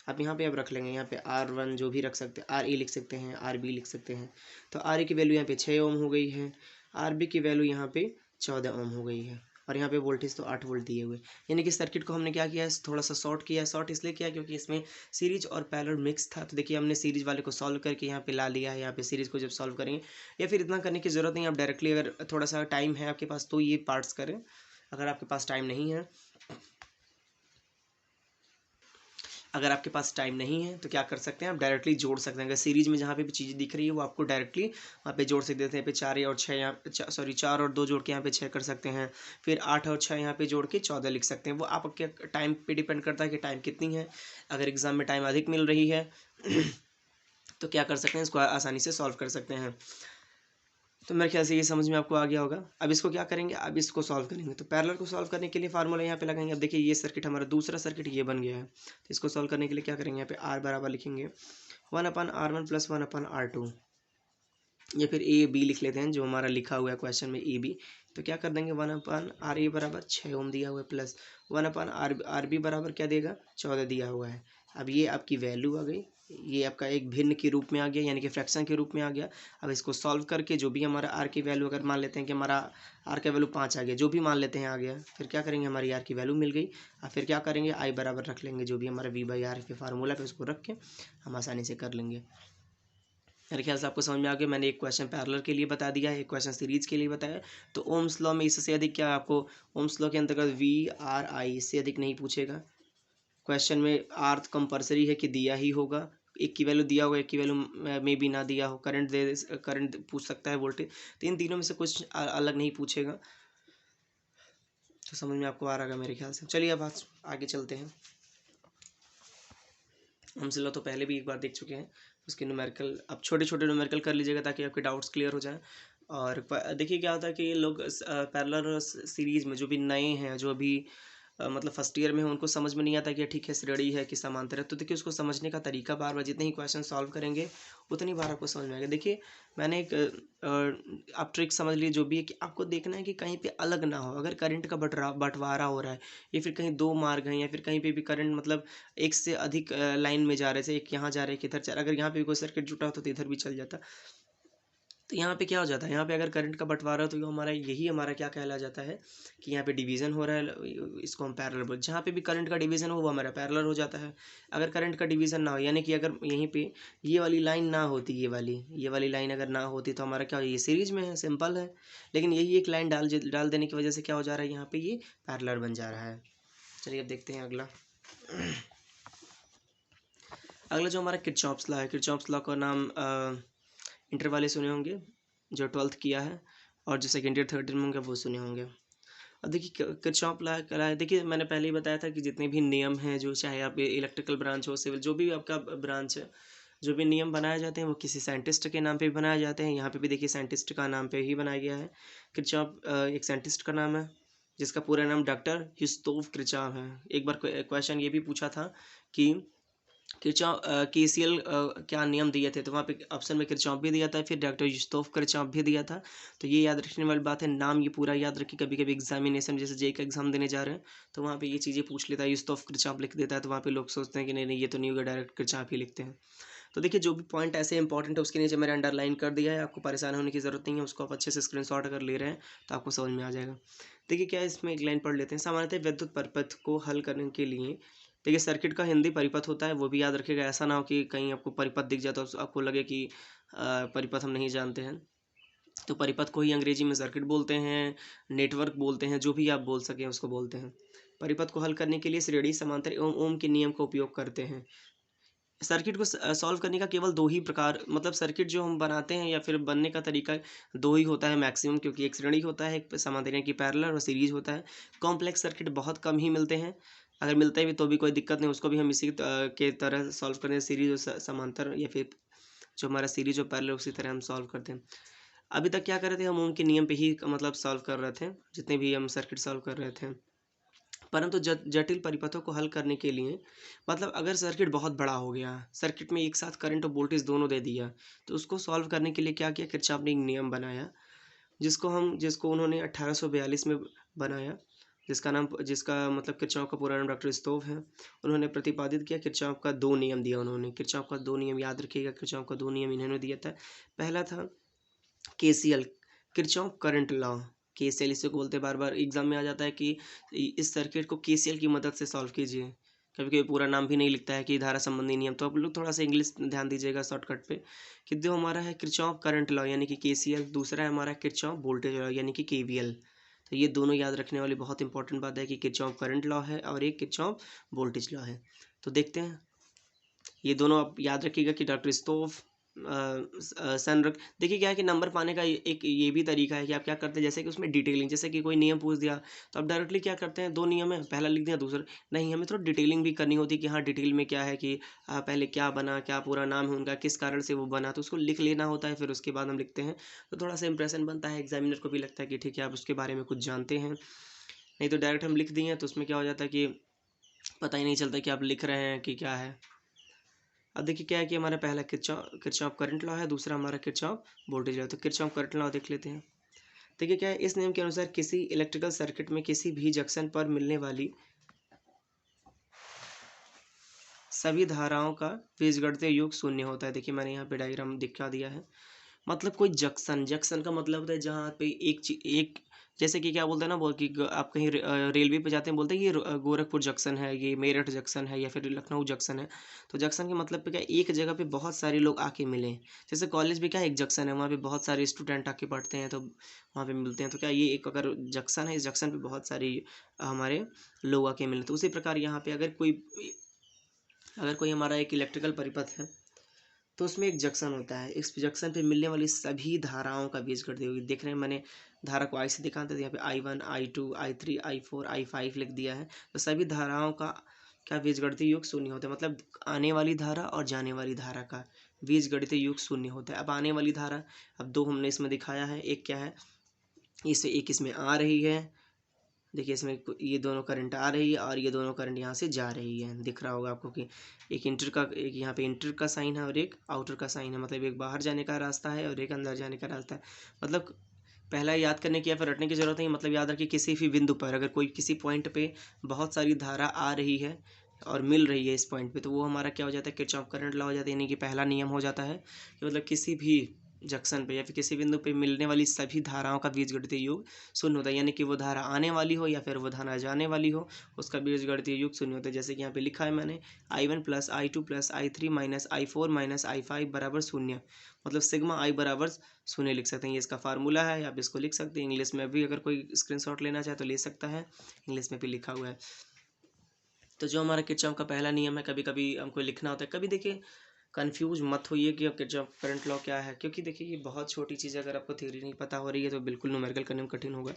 अब यहाँ पे अब रख लेंगे, यहाँ पे R1 जो भी रख सकते हैं, RA लिख सकते हैं, RB लिख सकते हैं। तो RA की वैल्यू यहाँ पे 6 ओम हो गई है, RB की वैल्यू यहाँ पे 14 ओम हो गई है, और यहाँ पे वोल्टेज तो 8 वोल्ट दिए हुए। यानी कि सर्किट को हमने क्या किया है, थोड़ा सा शॉर्ट किया है। शॉर्ट इसलिए किया क्योंकि इसमें सीरीज और पैरेलल मिक्स था। तो देखिए हमने सीरीज वाले को सॉल्व करके यहाँ पे ला लिया है। यहाँ पे सीरीज को जब सॉल्व करेंगे, या फिर इतना करने की ज़रूरत नहीं, आप डायरेक्टली अगर थोड़ा सा टाइम है आपके पास तो ये पार्ट्स करें। अगर आपके पास टाइम नहीं है, अगर आपके पास टाइम नहीं है तो क्या कर सकते हैं, आप डायरेक्टली जोड़ सकते हैं। अगर सीरीज में जहाँ पे भी चीज़ें दिख रही है वो आपको डायरेक्टली वहाँ पे जोड़ सकते हैं। यहाँ पे 4 और 6 यहाँ सॉरी 4 और 2 जोड़ के यहाँ पे 6 कर सकते हैं, फिर 8 और 6 यहाँ पे जोड़ के 14 लिख सकते हैं। वो आपके टाइम पे डिपेंड करता है कि टाइम कितनी है। अगर एग्ज़ाम में टाइम अधिक मिल रही है तो क्या कर सकते हैं, इसको आसानी से सॉल्व कर सकते हैं। तो मेरे ख्याल से ये समझ में आपको आ गया होगा। अब इसको क्या करेंगे, अब इसको सॉल्व करेंगे। तो पैरेलल को सॉल्व करने के लिए फार्मूला यहाँ पे लगाएंगे। अब देखिए ये सर्किट हमारा दूसरा सर्किट ये बन गया है। तो इसको सॉल्व करने के लिए क्या करेंगे, यहाँ पे R बराबर लिखेंगे 1/R1 + 1/R2, या फिर AB लिख लेते हैं जो हमारा लिखा हुआ है क्वेश्चन में AB। तो क्या कर देंगे 1/RA बराबर 6 ओम दिया हुआ है, प्लस 1/RB बराबर क्या देगा 14 दिया हुआ है। अब ये आपकी वैल्यू आ गई, ये आपका एक भिन्न के रूप में आ गया, यानी कि फ्रैक्शन के रूप में आ गया। अब इसको सॉल्व करके जो भी हमारा R की वैल्यू, अगर मान लेते हैं कि हमारा R का वैल्यू 5 आ गया, जो भी मान लेते हैं आ गया, फिर क्या करेंगे हमारी R की वैल्यू मिल गई। और फिर क्या करेंगे I बराबर रख लेंगे जो भी हमारा V/R के फार्मूला पे, उसको रख के हम आसानी से कर लेंगे। मेरे ख्याल से आपको समझ में आ गया। मैंने एक क्वेश्चन पैरेलल के लिए बता दिया है, एक क्वेश्चन सीरीज के लिए बताया। तो ओम्स लॉ में इससे अधिक क्या आपको, ओम्स लॉ के अंतर्गत VRI इससे अधिक नहीं पूछेगा। क्वेश्चन में आर कंपलसरी है कि दिया ही होगा, एक की वैल्यू दिया होगा, एक की वैल्यू में भी ना दिया हो, करंट पूछ सकता है, वोल्टेज। तो इन तीनों में से कुछ अलग नहीं पूछेगा। तो समझ में आपको आ रहा है मेरे ख्याल से। चलिए अब आगे चलते हैं। ओम्स लॉ तो पहले भी एक बार देख चुके हैं, उसके न्यूमेरिकल अब छोटे छोटे न्यूमेरिकल कर लीजिएगा ताकि आपके डाउट्स क्लियर हो जाएं। और देखिए क्या होता है कि ये लोग पैरेलल सीरीज में जो भी नए हैं, जो भी मतलब फर्स्ट ईयर में है, उनको समझ में नहीं आता कि ठीक है श्रेणी है कि समांतर है। तो देखिए उसको समझने का तरीका बार बार जितने ही क्वेश्चन सॉल्व करेंगे उतनी बार आपको समझ में आएगा। देखिए मैंने एक आप ट्रिक समझ लीजिए जो भी है, कि आपको देखना है कि कहीं पे अलग ना हो। अगर करंट का बंटवारा हो रहा है, या फिर कहीं दो मार्ग हैं, या फिर कहीं पे भी करंट मतलब एक से अधिक लाइन में जा रहे थे, एक यहाँ जा रहे, एक इधर जा रहा, अगर यहाँ पे कोई सर्किट जुटा होता तो इधर भी चल जाता। तो यहाँ पे क्या हो जाता है, यहाँ पे अगर करंट का बंटवारा हो तो हमारा यही हमारा क्या कहला जाता है कि यहाँ पे डिवीज़न हो रहा है, इसको हम पैरेलल बोल। जहाँ पे भी करंट का डिवीज़न हो वो हमारा पैरेलल हो जाता है। अगर करंट का डिवीज़न ना हो, यानी कि अगर यहीं पे ये वाली लाइन ना होती, ये वाली लाइन अगर ना होती तो हमारा क्या हो, ये सीरीज में है, सिंपल है। लेकिन यही एक लाइन डाल देने की वजह से क्या हो जा रहा है, यहाँ पे ये पैरेलल बन जा रहा है। चलिए अब देखते हैं अगला। अगला जो हमारा किरचॉफ्स लॉ है, किरचॉफ्स लॉ का नाम इंटर वाले सुने होंगे जो 12th किया है, और जो सेकेंड ईयर थर्ड ईयर में होंगे वो सुने होंगे। अब देखिए किरचॉफ लॉ क्या है, देखिए मैंने पहले ही बताया था कि जितने भी नियम हैं, जो चाहे आप इलेक्ट्रिकल ब्रांच हो, सिविल, जो भी आपका ब्रांच है, जो भी नियम बनाए जाते हैं वो किसी साइंटिस्ट के नाम पे भी बनाए जाते हैं। यहाँ पे भी देखिए साइंटिस्ट का नाम पे ही बनाया गया है। किरचॉफ एक साइंटिस्ट का नाम है जिसका पूरा नाम डॉक्टर यूस्तोफ किरचॉफ है। एक बार क्वेश्चन ये भी पूछा था कि किरचॉफ केसीएल क्या नियम दिए थे, तो वहाँ पे ऑप्शन में किरचॉफ भी दिया था, फिर डॉक्टर यूस्तोफ किरचॉफ भी दिया था। तो ये याद रखने वाली बात है, नाम ये पूरा याद रखिए। कभी कभी एग्जामिनेशन जैसे जेई का एग्जाम देने जा रहे हैं तो वहाँ पे ये चीज़ें पूछ लेता है, यूस्तोफ किरचॉफ लिख देता है, तो वहाँ पे लोग सोचते हैं कि नहीं नहीं ये तो नहीं होगा, डायरेक्ट किरचॉफ ही लिखते हैं। तो देखिए जो भी पॉइंट ऐसे इंपॉर्टेंट है उसके नीचे मैंने अंडरलाइन कर दिया है, आपको परेशान होने की ज़रूरत नहीं है, उसको आप अच्छे से स्क्रीनशॉट अगर ले रहे हैं तो आपको समझ में आ जाएगा। देखिए क्या है, इसमें एक लाइन पढ़ लेते हैं। सामान्यतः विद्युत परिपथ को हल करने के लिए, देखिए सर्किट का हिंदी परिपथ होता है, वो भी याद रखिएगा। ऐसा ना हो कि कहीं आपको परिपथ दिख जाता तो आपको लगे कि परिपथ हम नहीं जानते हैं। तो परिपथ को ही अंग्रेजी में सर्किट बोलते हैं, नेटवर्क बोलते हैं, जो भी आप बोल सकें उसको बोलते हैं। परिपथ को हल करने के लिए श्रेणी, समांतर एवं ओम के नियम का उपयोग करते हैं। सर्किट को सॉल्व करने का केवल दो ही प्रकार, मतलब सर्किट जो हम बनाते हैं या फिर बनने का तरीका दो ही होता है मैक्सिमम, क्योंकि एक श्रेणी होता है, एक समांतर की पैरेलल, और सीरीज होता है। कॉम्प्लेक्स सर्किट बहुत कम ही मिलते हैं, अगर मिलते भी तो भी कोई दिक्कत नहीं, उसको भी हम इसी के तरह सॉल्व करते हैं, सीरीज और समांतर, या फिर जो हमारा सीरीज और पैरेलल उसी तरह हम सॉल्व करते हैं। अभी तक क्या कर रहे थे हम, ओम के नियम पे ही मतलब सॉल्व कर रहे थे, जितने भी हम सर्किट सॉल्व कर रहे थे। परंतु जटिल परिपथों को हल करने के लिए, मतलब अगर सर्किट बहुत बड़ा हो गया, सर्किट में एक साथ करंट और वोल्टेज दोनों दे दिया, तो उसको सॉल्व करने के लिए क्या किया, किरचॉफ ने एक नियम बनाया, जिसको उन्होंने 1842 में बनाया, जिसका मतलब किरचॉफ का पूरा नाम डॉक्टर स्टोव है। उन्होंने प्रतिपादित किया, किरचॉफ का दो नियम दिया उन्होंने, किरचॉफ का दो नियम याद रखिएगा, किरचॉफ का दो नियम इन्होंने दिया था। पहला था KCL, Kirchhoff current law. KCL इसे को बोलते हैं, बार बार एग्जाम में आ जाता है कि इस सर्किट को केसीएल की मदद से सॉल्व कीजिए। कभी कभी पूरा नाम भी नहीं लिखता है कि धारा संबंधी नियम, तो आप लोग थोड़ा सा इंग्लिश ध्यान दीजिएगा शॉर्टकट पे। कि जो हमारा है किरचॉफ करंट लॉ यानी कि केसीएल, दूसरा है हमारा किरचॉफ वोल्टेज लॉ यानी कि केवीएल। तो ये दोनों याद रखने वाली बहुत इंपॉर्टेंट बात है कि किरचॉफ करंट लॉ है और एक किरचॉफ वोल्टेज लॉ है। तो देखते हैं, ये दोनों आप याद रखिएगा कि डॉक्टर स्टोव देखिए क्या है कि नंबर पाने का एक ये भी तरीका है कि आप क्या करते हैं, जैसे कि उसमें डिटेलिंग, जैसे कि कोई नियम पूछ दिया तो आप डायरेक्टली क्या करते हैं, दो नियम है, पहला लिख दिया दूसरा नहीं, हमें थोड़ा डिटेलिंग भी करनी होती है कि हाँ डिटेल में क्या है कि पहले क्या बना, क्या पूरा नाम है उनका, किस कारण से वो बना, तो उसको लिख लेना होता है, फिर उसके बाद हम लिखते हैं, तो थोड़ा सा इंप्रेशन बनता है, एग्जामिनर को भी लगता है कि ठीक है आप उसके बारे में कुछ जानते हैं। नहीं तो डायरेक्ट हम लिख दिए तो उसमें क्या हो जाता है कि पता ही नहीं चलता कि आप लिख रहे हैं कि क्या है। अब देखिए क्या है कि हमारा पहला किरचॉफ करंट लॉ है, दूसरा हमारा किरचॉफ वोल्टेज लॉ है। तो किरचॉफ करंट लॉ देख लेते हैं। देखिए क्या है, इस नियम के अनुसार किसी इलेक्ट्रिकल सर्किट में किसी भी जंक्शन पर मिलने वाली सभी धाराओं का बीजगणितीय योग शून्य होता है। देखिए मैंने यहाँ पे डायग्राम दिखा दिया है। मतलब कोई जंक्शन का मतलब होता है जहाँ पे एक जैसे कि क्या बोलते हैं ना, बोल कि आप कहीं रेलवे पे जाते हैं, बोलते हैं ये गोरखपुर जंक्शन है, ये मेरठ जंक्शन है, या फिर लखनऊ जंक्शन है। तो जंक्शन के मतलब पे क्या, एक जगह पे बहुत सारे लोग आके मिले। जैसे कॉलेज भी क्या एक जंक्शन है, वहाँ पे बहुत सारे स्टूडेंट आके पढ़ते हैं, तो वहाँ पे मिलते हैं। तो क्या ये एक अगर जंक्शन है, इस जंक्शन पे बहुत सारी हमारे लोग आके मिले, तो उसी प्रकार यहाँ पे अगर कोई हमारा एक इलेक्ट्रिकल परिपथ है तो उसमें एक जंक्शन होता है, इस जंक्शन पे मिलने वाली सभी धाराओं का बीजगणित योग। देख रहे हैं मैंने धारा को आई से दिखाते थे, यहाँ पे I1 I2 I3 I4 I5 लिख दिया है। तो सभी धाराओं का क्या बीजगणितीय योग शून्य होता है, मतलब आने वाली धारा और जाने वाली धारा का बीजगणितीय योग शून्य होता है। अब आने वाली धारा, अब दो हमने इसमें दिखाया है, एक क्या है, एक इसमें आ रही है, देखिए इसमें ये दोनों करंट आ रही है और ये दोनों करंट यहाँ से जा रही है। दिख रहा होगा आपको कि एक यहाँ पे इंटर का साइन है और एक आउटर का साइन है, मतलब एक बाहर जाने का रास्ता है और एक अंदर जाने का रास्ता है। मतलब पहला याद करने की या फिर रटने की जरूरत नहीं, मतलब याद रखिए किसी भी बिंदु पर अगर कोई किसी पॉइंट पे बहुत सारी धारा आ रही है और मिल रही है इस पॉइंट पे, तो वो हमारा क्या हो जाता है, किरचॉफ करंट लॉ हो जाता है, यानी कि पहला नियम हो जाता है कि मतलब किसी भी जंक्शन पे या फिर किसी बिंदु पे मिलने वाली सभी धाराओं का बीजगणितीय योग शून्य होता है, यानी कि वो धारा आने वाली हो या फिर वो धारा जाने वाली हो, उसका बीजगणितीय योग शून्य होता है। जैसे कि यहाँ पे लिखा है मैंने I1 + I2 + I3 - I4 - I5 बराबर शून्य, मतलब सिग्मा I बराबर शून्य लिख सकते हैं। ये इसका फार्मूला है, आप इसको लिख सकते हैं। इंग्लिश में भी अगर कोई स्क्रीनशॉट लेना चाहे तो ले सकता है, इंग्लिश में भी लिखा हुआ है। तो जो हमारा किरचॉफ का पहला नियम है, कभी कभी हमको लिखना होता है, कभी देखिए कंफ्यूज मत होइए कि किरचॉफ करंट लॉ क्या है, क्योंकि देखिए ये बहुत छोटी चीज़ है, अगर आपको थ्योरी नहीं पता हो रही है तो बिल्कुल न्यूमेरिकल करने में कठिन होगा।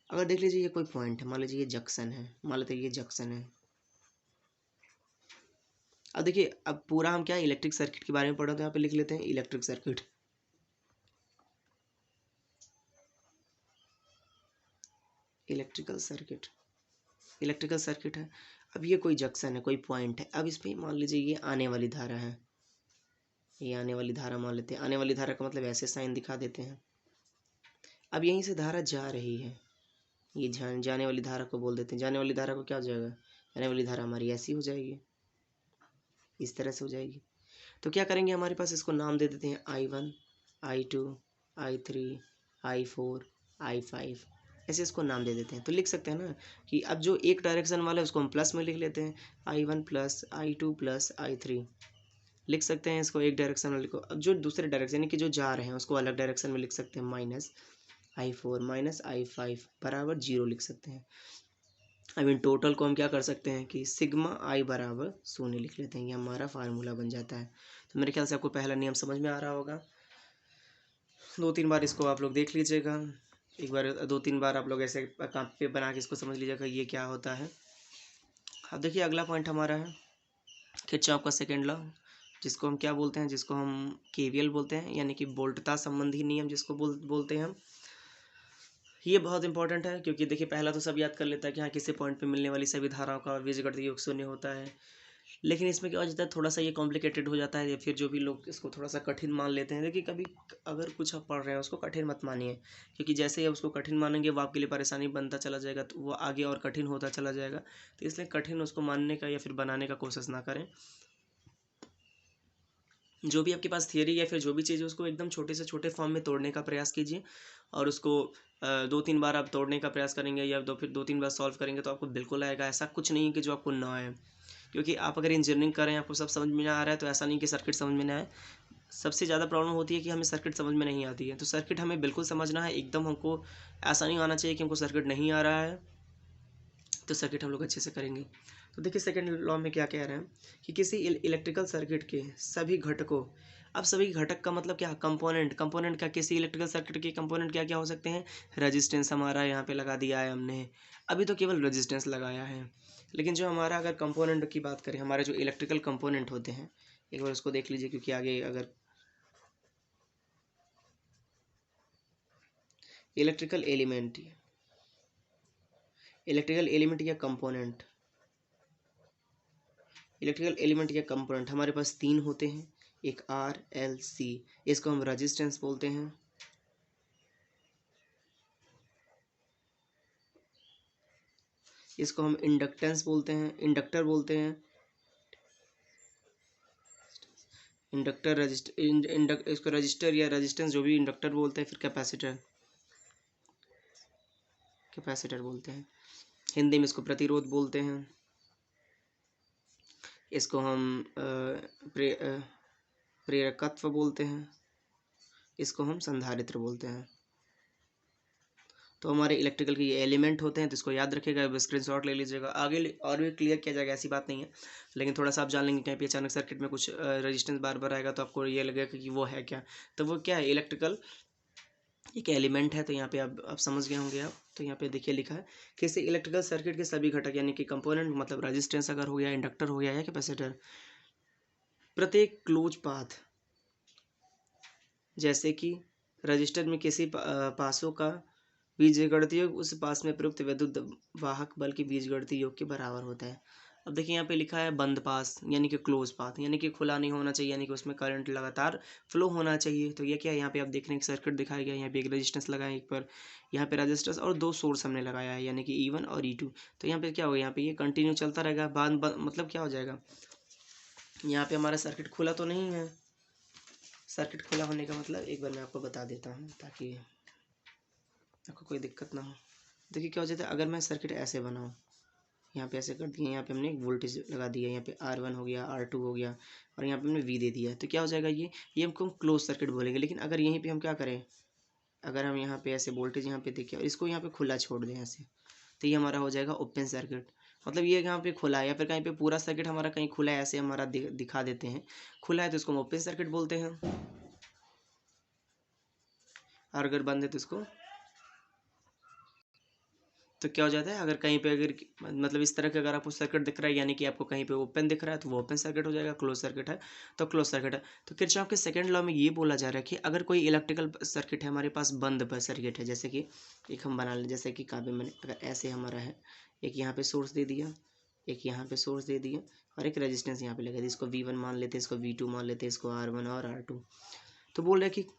अगर देख लीजिए ये कोई पॉइंट है, मान लीजिए ये जंक्शन है, मान लेते ये जंक्शन है। अब देखिए अब पूरा हम क्या इलेक्ट्रिक सर्किट के बारे में पढ़ा, तो यहाँ पे लिख लेते हैं electric circuit. Electrical circuit, electrical circuit है। अब ये कोई जंक्शन है, कोई पॉइंट है। अब इसमें मान लीजिए ये आने वाली धारा है, ये आने वाली धारा मान लेते हैं। आने वाली धारा का मतलब ऐसे साइन दिखा देते हैं। अब यहीं से धारा जा रही है, ये जाने वाली धारा को बोल देते हैं। जाने वाली धारा को क्या हो जाएगा, जाने वाली धारा हमारी ऐसी हो जाएगी, इस तरह से हो जाएगी। तो क्या करेंगे, हमारे पास इसको नाम दे देते हैं I1, I2, I3, I4, I5, ऐसे इसको नाम दे देते हैं। तो लिख सकते हैं ना कि अब जो एक डायरेक्शन वाला है उसको हम प्लस में लिख लेते हैं, I1 plus I2 plus I3 लिख सकते हैं इसको एक डायरेक्शन वाले को। अब जो दूसरे डायरेक्शन यानी कि जो जा रहे हैं उसको अलग डायरेक्शन में लिख सकते हैं, माइनस I4 माइनस I5 बराबर 0 लिख सकते हैं। अब इन टोटल को हम क्या कर सकते हैं कि सिग्मा I बराबर 0 लिख लेते हैं, ये हमारा फार्मूला बन जाता है। तो मेरे ख्याल से आपको पहला नियम समझ में आ रहा होगा। 2-3 बार इसको आप लोग देख लीजिएगा, एक बार 2-3 बार आप लोग ऐसे कॉपी पे बना के इसको समझ लीजिएगा ये क्या होता है। अब देखिए अगला पॉइंट हमारा है किरचॉफ का सेकेंड लॉ, जिसको हम क्या बोलते हैं, जिसको हम KVL बोलते हैं, यानी कि वोल्टता संबंधी नियम जिसको बोलते हैं हम। ये बहुत इंपॉर्टेंट है, क्योंकि देखिए पहला तो सब याद कर लेता है कि हाँ किसी पॉइंट पे मिलने वाली सभी धाराओं का बीजगणित योग 0 होता है। लेकिन इसमें क्या हो जाता है, थोड़ा सा ये कॉम्प्लिकेटेड हो जाता है, या फिर जो भी लोग इसको थोड़ा सा कठिन मान लेते हैं। देखिए कभी अगर कुछ आप पढ़ रहे हैं उसको कठिन मत मानिए, क्योंकि जैसे ही आप उसको कठिन मानेंगे वो आपके लिए परेशानी बनता चला जाएगा, तो वो आगे और कठिन होता चला जाएगा। तो इसलिए कठिन उसको मानने का या फिर बनाने का कोशिश ना करें। जो भी आपके पास थियरी या फिर जो भी चीज़ है उसको एकदम छोटे से छोटे फॉर्म में तोड़ने का प्रयास कीजिए, और उसको 2-3 बार आप तोड़ने का प्रयास करेंगे या 2-3 बार सॉल्व करेंगे तो आपको बिल्कुल आएगा। ऐसा कुछ नहीं है कि जो आपको ना आए, क्योंकि आप अगर इंजीनियरिंग कर रहे हैं आपको सब समझ में आ रहा है, तो ऐसा नहीं कि सर्किट समझ में ना आए। सबसे ज़्यादा प्रॉब्लम होती है कि हमें सर्किट समझ में नहीं आती है। तो सर्किट हमें बिल्कुल समझना है एकदम, हमको ऐसा नहीं आना चाहिए कि हमको सर्किट नहीं आ रहा है, तो सर्किट हम लोग अच्छे से करेंगे। तो देखिए सेकेंड लॉ में क्या कह रहे हैं कि किसी इलेक्ट्रिकल सर्किट के सभी घटकों, अब सभी घटक का मतलब क्या, कंपोनेंट। कंपोनेंट का किसी इलेक्ट्रिकल सर्किट के कंपोनेंट क्या क्या हो सकते हैं, रेजिस्टेंस हमारा यहाँ पे लगा दिया है हमने, अभी तो केवल रेजिस्टेंस लगाया है। लेकिन जो हमारा अगर कंपोनेंट की बात करें, हमारे जो इलेक्ट्रिकल कंपोनेंट होते हैं, एक बार उसको देख लीजिए, क्योंकि आगे अगर इलेक्ट्रिकल एलिमेंट, इलेक्ट्रिकल एलिमेंट या कंपोनेंट, इलेक्ट्रिकल एलिमेंट या कंपोनेंट हमारे पास 3 होते हैं, एक RLC, इसको हम रेजिस्टेंस बोलते हैं, इसको हम इंडक्टेंस बोलते हैं, इंडक्टर बोलते हैं, इंडक्टर रजिस्टर, इसको रजिस्टर या रेजिस्टेंस जो भी इंडक्टर बोलते हैं, फिर कैपेसिटर, कैपेसिटर बोलते हैं, हिंदी में इसको प्रतिरोध बोलते हैं, इसको हम प्रेरकत्व बोलते हैं, इसको हम संधारित्र बोलते हैं। तो हमारे इलेक्ट्रिकल के ये एलिमेंट होते हैं, तो इसको याद रखिएगा, स्क्रीनशॉट ले लीजिएगा, आगे और भी क्लियर किया जाएगा, ऐसी बात नहीं है। लेकिन थोड़ा सा आप जान लेंगे कहीं पे अचानक सर्किट में कुछ रेजिस्टेंस बार बार आएगा तो आपको ये लगेगा कि वो है क्या, तो वो क्या है, इलेक्ट्रिकल एक एलिमेंट है। तो यहाँ पे आप समझ गए होंगे आप। तो यहाँ पे देखिए लिखा है किसी इलेक्ट्रिकल सर्किट के सभी घटक यानी कि कंपोनेंट, मतलब रेजिस्टेंस अगर हो गया, इंडक्टर हो गया या कैपेसिटर, प्रत्येक क्लोज पाथ, जैसे कि रजिस्टर में किसी पासों का बीजगणितीय योग उस पास में प्रयुक्त विद्युत वाहक बल की बीजगणितीय योग के बराबर होता है। अब देखिए यहाँ पे लिखा है बंद पास यानी कि क्लोज पाथ, यानी कि खुला नहीं होना चाहिए, यानी कि उसमें करंट लगातार फ्लो होना चाहिए। तो ये क्या है, यहाँ पे आप देख रहे हैं सर्किट दिखाया गया, यहाँ पे एक रेजिस्टेंस लगाया एक पर, यहाँ पे रेजिस्टेंस और 2 सोर्स हमने लगाया है, यानी कि E1 और E2। तो यहाँ पे क्या होगा, यहाँ पे ये कंटिन्यू चलता रहेगा, बाद मतलब क्या हो जाएगा, यहाँ पे हमारा सर्किट खुला तो नहीं है। सर्किट खुला होने का मतलब एक बार मैं आपको बता देता हूँ ताकि आपको कोई दिक्कत ना हो। देखिए क्या हो जाता है, अगर मैं सर्किट ऐसे बनाऊँ, यहाँ पे ऐसे कर दिया, यहाँ पे हमने एक वोल्टेज लगा दिया, यहाँ पे R1 हो गया, R2 हो गया, और यहाँ पे हमने V दे दिया, तो क्या हो जाएगा, ये हमको क्लोज सर्किट बोलेंगे। लेकिन अगर यहीं पे हम क्या करें, अगर हम यहाँ पे ऐसे वोल्टेज यहाँ पे देखें और इसको यहाँ पे खुला छोड़ दें ऐसे, तो ये हमारा हो जाएगा ओपन सर्किट। मतलब ये यहाँ पे खुला है, या फिर कहीं पे पूरा सर्किट हमारा कहीं खुला है ऐसे हमारा दिखा देते हैं, खुला है तो इसको हम ओपन सर्किट बोलते हैं, और अगर बंद है तो इसको, तो क्या हो जाता है, अगर कहीं पे अगर मतलब इस तरह का अगर आपको सर्किट दिख रहा है यानी कि आपको कहीं पे ओपन दिख रहा है तो वो ओपन सर्किट हो जाएगा, क्लोज सर्किट है तो क्लोज सर्किट है। तो किरचॉफ के सेकंड लॉ में ये बोला जा रहा है कि अगर कोई इलेक्ट्रिकल सर्किट है हमारे पास, बंद पर सर्किट है, जैसे कि एक हम बना लें, जैसे कि काव्य मैंने अगर ऐसे हमारा है, एक यहाँ पे सोर्स दे दिया, एक यहाँ पे सोर्स दे दिया, और एक रेजिस्टेंस यहाँ पे लगा दिया, इसको V1 मान लेते हैं, इसको V2 मान लेते हैं, इसको R1 और R2। तो बोल रहे हैं कि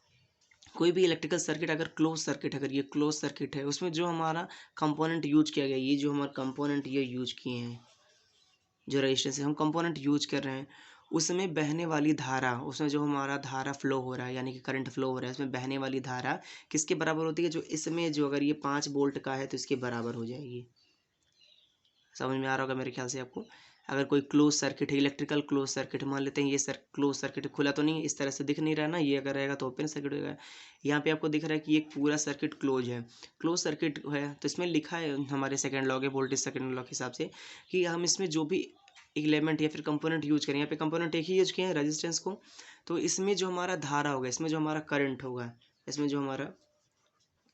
कोई भी इलेक्ट्रिकल सर्किट अगर क्लोज सर्किट, अगर ये क्लोज सर्किट है, उसमें जो हमारा कंपोनेंट यूज किया गया, ये जो हमारा कंपोनेंट ये यूज किए हैं, जो रजिस्टेंस हम कंपोनेंट यूज कर रहे हैं, उसमें बहने वाली धारा, उसमें जो हमारा धारा फ्लो हो रहा है यानी कि करंट फ्लो हो रहा है, उसमें बहने वाली धारा किसके बराबर होती है, जो इसमें जो अगर ये 5 वोल्ट का है तो इसके बराबर हो जाएगी। समझ में आ रहा होगा मेरे ख्याल से आपको। अगर कोई क्लोज सर्किट है, इलेक्ट्रिकल क्लोज सर्किट मान लेते हैं, ये क्लोज सर्किट खुला तो नहीं, इस तरह से दिख नहीं रहा ना, ये अगर रहेगा तो ओपन सर्किट होगा। यहाँ पे आपको दिख रहा है कि एक पूरा सर्किट क्लोज है, क्लोज सर्किट है, तो इसमें लिखा है हमारे सेकंड लॉ के, वोल्टेज सेकंड लॉ के हिसाब से, कि हम इसमें जो भी एलिमेंट या फिर कंपोनेंट यूज करें, यहाँ पे कंपोनेंट एक ही यूज किया है रेजिस्टेंस को, तो इसमें जो हमारा धारा होगा, इसमें जो हमारा करंट होगा, इसमें जो हमारा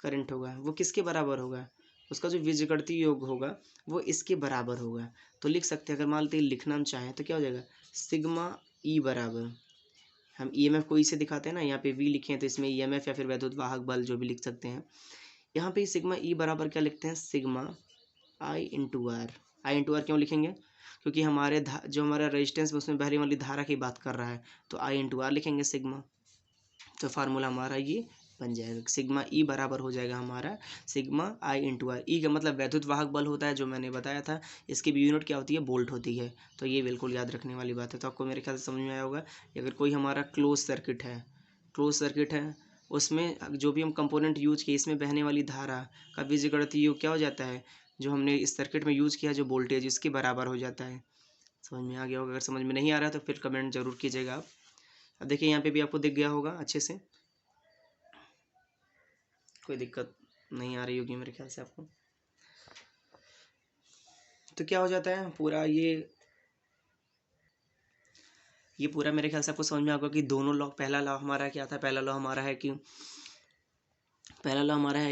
करंट होगा वो किसके बराबर होगा, उसका जो बीजगणितीय योग होगा वो इसके बराबर होगा। तो लिख सकते हैं, अगर मान लेते हैं लिखना हम चाहें तो क्या हो जाएगा, सिग्मा ई बराबर, हम ईएमएफ को ई से दिखाते हैं ना, यहाँ पे वी लिखे हैं तो इसमें ईएमएफ या फिर वैद्युत वाहक बल जो भी लिख सकते हैं। यहाँ पे सिग्मा ई बराबर क्या लिखते हैं, sigma I into R. I into R क्यों लिखेंगे, क्योंकि हमारे जो हमारा रेजिस्टेंस उसमें बहने वाली धारा की बात कर रहा है, तो आई इंटू आर लिखेंगे सिग्मा। तो फार्मूला हमारा ये बन जाएगा, सिग्मा ई बराबर हो जाएगा हमारा सिग्मा आई इंटू आर। ई का मतलब वैद्युत वाहक बल होता है, जो मैंने बताया था, इसकी भी यूनिट क्या होती है, वोल्ट होती है। तो ये बिल्कुल याद रखने वाली बात है। तो आपको मेरे ख्याल से समझ में आया होगा। अगर कोई हमारा क्लोज सर्किट है, क्लोज सर्किट है, उसमें जो भी हम कंपोनेंट यूज किए, इसमें बहने वाली धारा का बीजगणितीय योग क्या हो जाता है, जो हमने इस सर्किट में यूज किया, जो वोल्टेज इसके बराबर हो जाता है। समझ में आ गया होगा। अगर समझ में नहीं आ रहा तो फिर कमेंट जरूर कीजिएगा आप। अब देखिए यहाँ पे भी आपको दिख गया होगा अच्छे से, कोई दिक्कत नहीं आ रही होगी मेरे ख्याल से आपको। तो क्या हो जाता है पूरा ये पूरा मेरे ख्याल से आपको समझ में आएगा कि दोनों लॉ, पहला लॉ हमारा क्या था, पहला लॉ हमारा है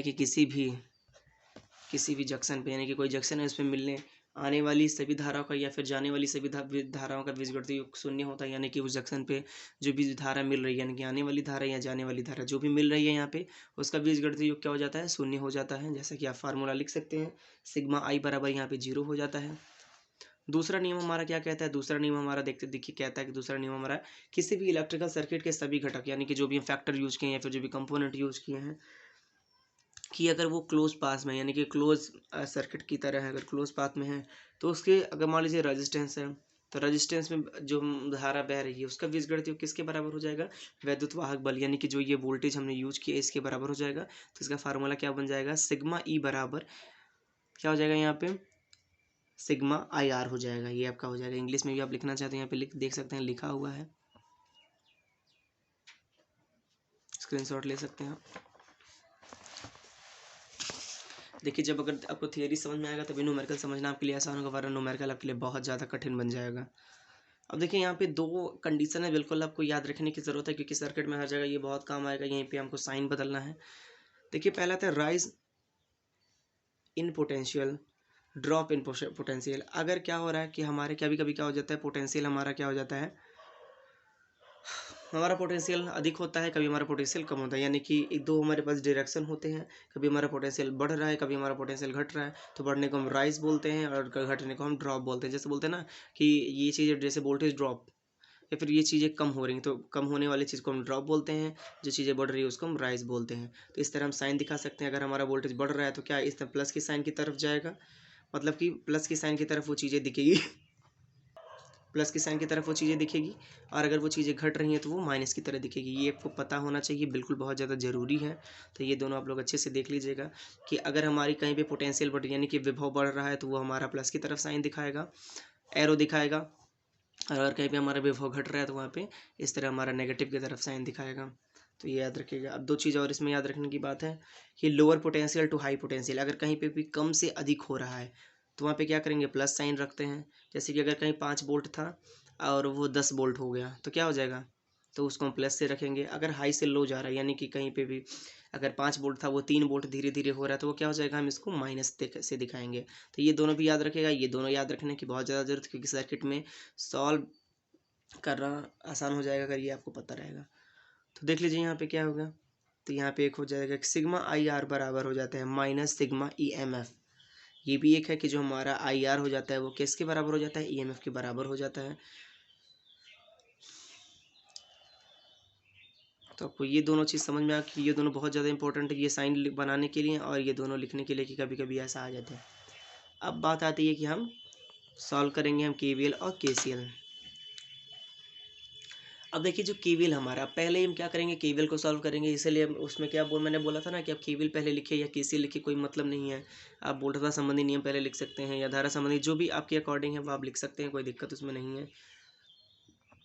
कि किसी भी जंक्शन पे, यानी कि कोई जंक्शन है उसमें मिलने आने वाली सभी धाराओं का या फिर जाने वाली सभी धाराओं का बीजगणितीय योग शून्य होता है। यानी कि उस जंक्शन पे जो भी धारा मिल रही है, यानी कि आने वाली धारा या जाने वाली धारा जो भी मिल रही है यहाँ पे, उसका बीजगणितीय योग क्या हो जाता है, शून्य हो जाता है। जैसा कि आप फार्मूला लिख सकते हैं, सिग्मा आई बराबर यहाँ पे 0 हो जाता है। दूसरा नियम हमारा क्या कहता है, दूसरा नियम हमारा देखिए कहता है कि दूसरा नियम हमारा, किसी भी इलेक्ट्रिकल सर्किट के सभी घटक, यानी कि जो भी हम फैक्टर यूज किए हैं या फिर जो भी कंपोनेंट यूज किए हैं, कि अगर वो क्लोज पास में, यानी कि क्लोज सर्किट की तरह है, अगर क्लोज पाथ में है, तो उसके अगर मान लीजिए रेजिस्टेंस है, तो रेजिस्टेंस में जो धारा बह रही है उसका बीजगणितीय योग किसके बराबर हो जाएगा, वैद्युत वाहक बल, यानी कि जो ये वोल्टेज हमने यूज किया इसके बराबर हो जाएगा। तो इसका फार्मूला क्या बन जाएगा, सिग्मा ई बराबर क्या हो जाएगा, यहाँ पे सिग्मा आई आर हो जाएगा। ये आपका हो जाएगा। इंग्लिश में भी आप लिखना चाहते हैं यहाँ पे देख सकते हैं, लिखा हुआ है, स्क्रीनशॉट ले सकते हैं आप। देखिए जब अगर आपको थियरी समझ में आएगा तभी न्यूमेरिकल समझना आपके लिए आसान होगा, वरना न्यूमेरिकल आपके लिए बहुत ज़्यादा कठिन बन जाएगा। अब देखिए यहाँ पे 2 कंडीशन है, बिल्कुल आपको याद रखने की ज़रूरत है, क्योंकि सर्किट में हर जगह ये बहुत काम आएगा। यहीं पे हमको साइन बदलना है। देखिए पहला था rise in potential, drop in potential. अगर क्या हो रहा है कि हमारे कभी कभी क्या हो जाता है, पोटेंशियल हमारा क्या हो जाता है, हमारा पोटेंशियल अधिक होता है, कभी हमारा पोटेंशियल कम होता है। यानी कि एक दो हमारे पास डायरेक्शन होते हैं, कभी हमारा पोटेंशियल बढ़ रहा है, कभी हमारा पोटेंशियल घट रहा है। तो बढ़ने को हम राइज बोलते हैं और घटने को हम ड्रॉप बोलते हैं। जैसे बोलते हैं ना कि ये चीज़ें, जैसे वोल्टेज ड्रॉप, या फिर ये चीज़ें कम हो रही हैं तो कम होने वाली चीज़ को हम ड्रॉप बोलते हैं, जो चीज़ें बढ़ रही है उसको हम राइज बोलते हैं। तो इस तरह हम साइन दिखा सकते हैं। अगर हमारा वोल्टेज बढ़ रहा है तो क्या इस तरह प्लस की साइन की तरफ जाएगा, मतलब कि प्लस की साइन की तरफ वो चीज़ें दिखेगी प्लस की साइन की तरफ वो चीज़ें दिखेगी, और अगर वो चीज़ें घट रही हैं तो वो माइनस की तरह दिखेगी। ये आपको पता होना चाहिए, बिल्कुल बहुत ज़्यादा ज़रूरी है। तो ये दोनों आप लोग अच्छे से देख लीजिएगा कि अगर हमारी कहीं पे पोटेंशियल बढ़, यानी कि विभव बढ़ रहा है, तो वो हमारा प्लस की तरफ साइन दिखाएगा, एरो दिखाएगा। और अगर कहीं पे हमारा विभव घट रहा है तो वहाँ पे इस तरह हमारा नेगेटिव की तरफ साइन दिखाएगा। तो ये याद रखिएगा। अब दो चीज़ और इसमें याद रखने की बात है कि lower potential to high potential, अगर कहीं पे भी कम से अधिक हो रहा है तो वहाँ पे क्या करेंगे, प्लस साइन रखते हैं। जैसे कि अगर कहीं 5 वोल्ट था और वो 10 वोल्ट हो गया तो क्या हो जाएगा, तो उसको हम प्लस से रखेंगे। अगर हाई से लो जा रहा है यानी कि कहीं पे भी अगर 5 वोल्ट था वो 3 वोल्ट धीरे धीरे हो रहा है तो वो क्या हो जाएगा, हम इसको माइनस से दिखाएंगे। तो ये दोनों भी याद रखेगा, ये दोनों याद रखने की बहुत ज़्यादा जरूरत है क्योंकि सर्किट में सॉल्व करना आसान हो जाएगा अगर ये आपको पता रहेगा। तो देख लीजिए यहाँ पे क्या होगा, तो यहाँ पे एक हो जाएगा सिग्मा आई आर बराबर हो जाता है minus sigma E M F. ये भी एक है कि जो हमारा आई आर हो जाता है वो किसके बराबर हो जाता है, ई एम एफ के बराबर हो जाता है। तो आपको ये दोनों चीज़ समझ में आ कि ये दोनों बहुत ज़्यादा इंपॉर्टेंट है ये साइन बनाने के लिए और ये दोनों लिखने के लिए कि कभी कभी ऐसा आ जाता है। अब बात आती है कि हम सॉल्व करेंगे हम केवीएल और केसीएल। अब देखिए जो केवीएल हमारा, पहले हम क्या करेंगे, केवीएल को सॉल्व करेंगे। इसलिए उसमें क्या मैंने बोला था ना कि आप केवीएल पहले लिखिए या केसीएल लिखिए, कोई मतलब नहीं है। आप वोल्टता संबंधी नियम पहले लिख सकते हैं या धारा संबंधी जो भी आपके अकॉर्डिंग है वो आप लिख सकते हैं, कोई दिक्कत उसमें नहीं है।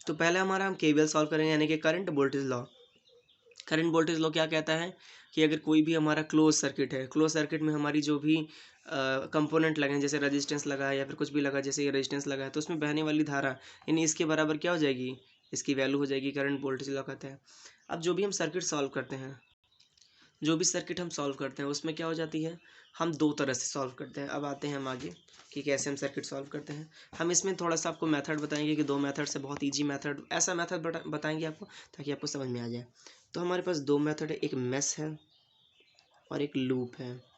तो पहले हमारा हम केवीएल सॉल्व करेंगे यानी कि current voltage law. Current voltage law क्या कहता है कि अगर कोई भी हमारा क्लोज सर्किट है, क्लोज सर्किट में हमारी जो भी कंपोनेंट लगे जैसे रेजिस्टेंस लगा है या फिर कुछ भी लगा जैसे ये रेजिस्टेंस लगा है तो उसमें बहने वाली धारा यानी इसके बराबर क्या हो जाएगी, इसकी वैल्यू हो जाएगी, करंट वोल्टेज लॉ कहता है। अब जो भी हम सर्किट सॉल्व करते हैं, जो भी सर्किट हम सॉल्व करते हैं उसमें क्या हो जाती है, हम दो तरह से सॉल्व करते हैं। अब आते हैं हम आगे कि कैसे हम सर्किट सॉल्व करते हैं। हम इसमें थोड़ा सा आपको मेथड बताएंगे कि दो मेथड से बहुत इजी मेथड, ऐसा मेथड बताएंगे आपको ताकि आपको समझ में आ जाए। तो हमारे पास दो मेथड है, एक मेश है और एक लूप है।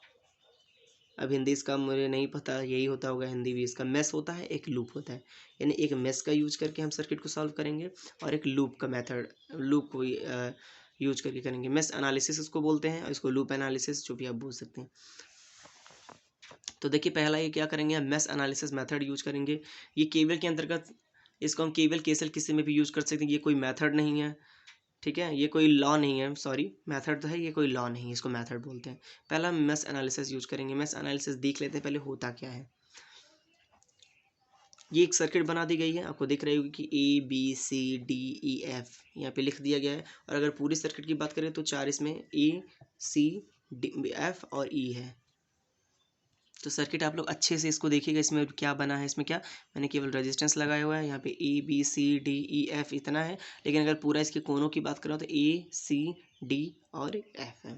अब हिंदी इसका मुझे नहीं पता, यही होता होगा हिंदी भी, इसका मेश होता है एक लूप होता है। यानी एक मेश का यूज करके हम सर्किट को सॉल्व करेंगे और एक लूप का मेथड, लूप को यूज करके करेंगे। मेश एनालिसिस इसको बोलते हैं और इसको लूप एनालिसिस जो भी आप बोल सकते हैं। तो देखिए पहला ये क्या करेंगे, हम मेश एनालिसिस मेथड यूज करेंगे। ये केवल के अंतर्गत, इसको हम केवल केसेल किसी में भी यूज कर सकते हैं, ये कोई मेथड नहीं है, ठीक है, ये कोई लॉ नहीं है, सॉरी मेथड तो है, ये कोई लॉ नहीं है, इसको मेथड बोलते हैं। पहला हम मेश एनालिसिस यूज करेंगे। मेश एनालिसिस देख लेते हैं पहले होता क्या है। ये एक सर्किट बना दी गई है, आपको दिख रही होगी कि A B C D E F यहाँ पे लिख दिया गया है। और अगर पूरी सर्किट की बात करें तो चार इसमें ए सी डी एफ और ई है। तो सर्किट आप लोग अच्छे से इसको देखिएगा, इसमें क्या बना है, इसमें क्या, मैंने केवल रेजिस्टेंस लगाया हुआ है, यहाँ पे A B C D E F इतना है। लेकिन अगर पूरा इसके कोनों की बात करो तो ए सी डी और एफ है।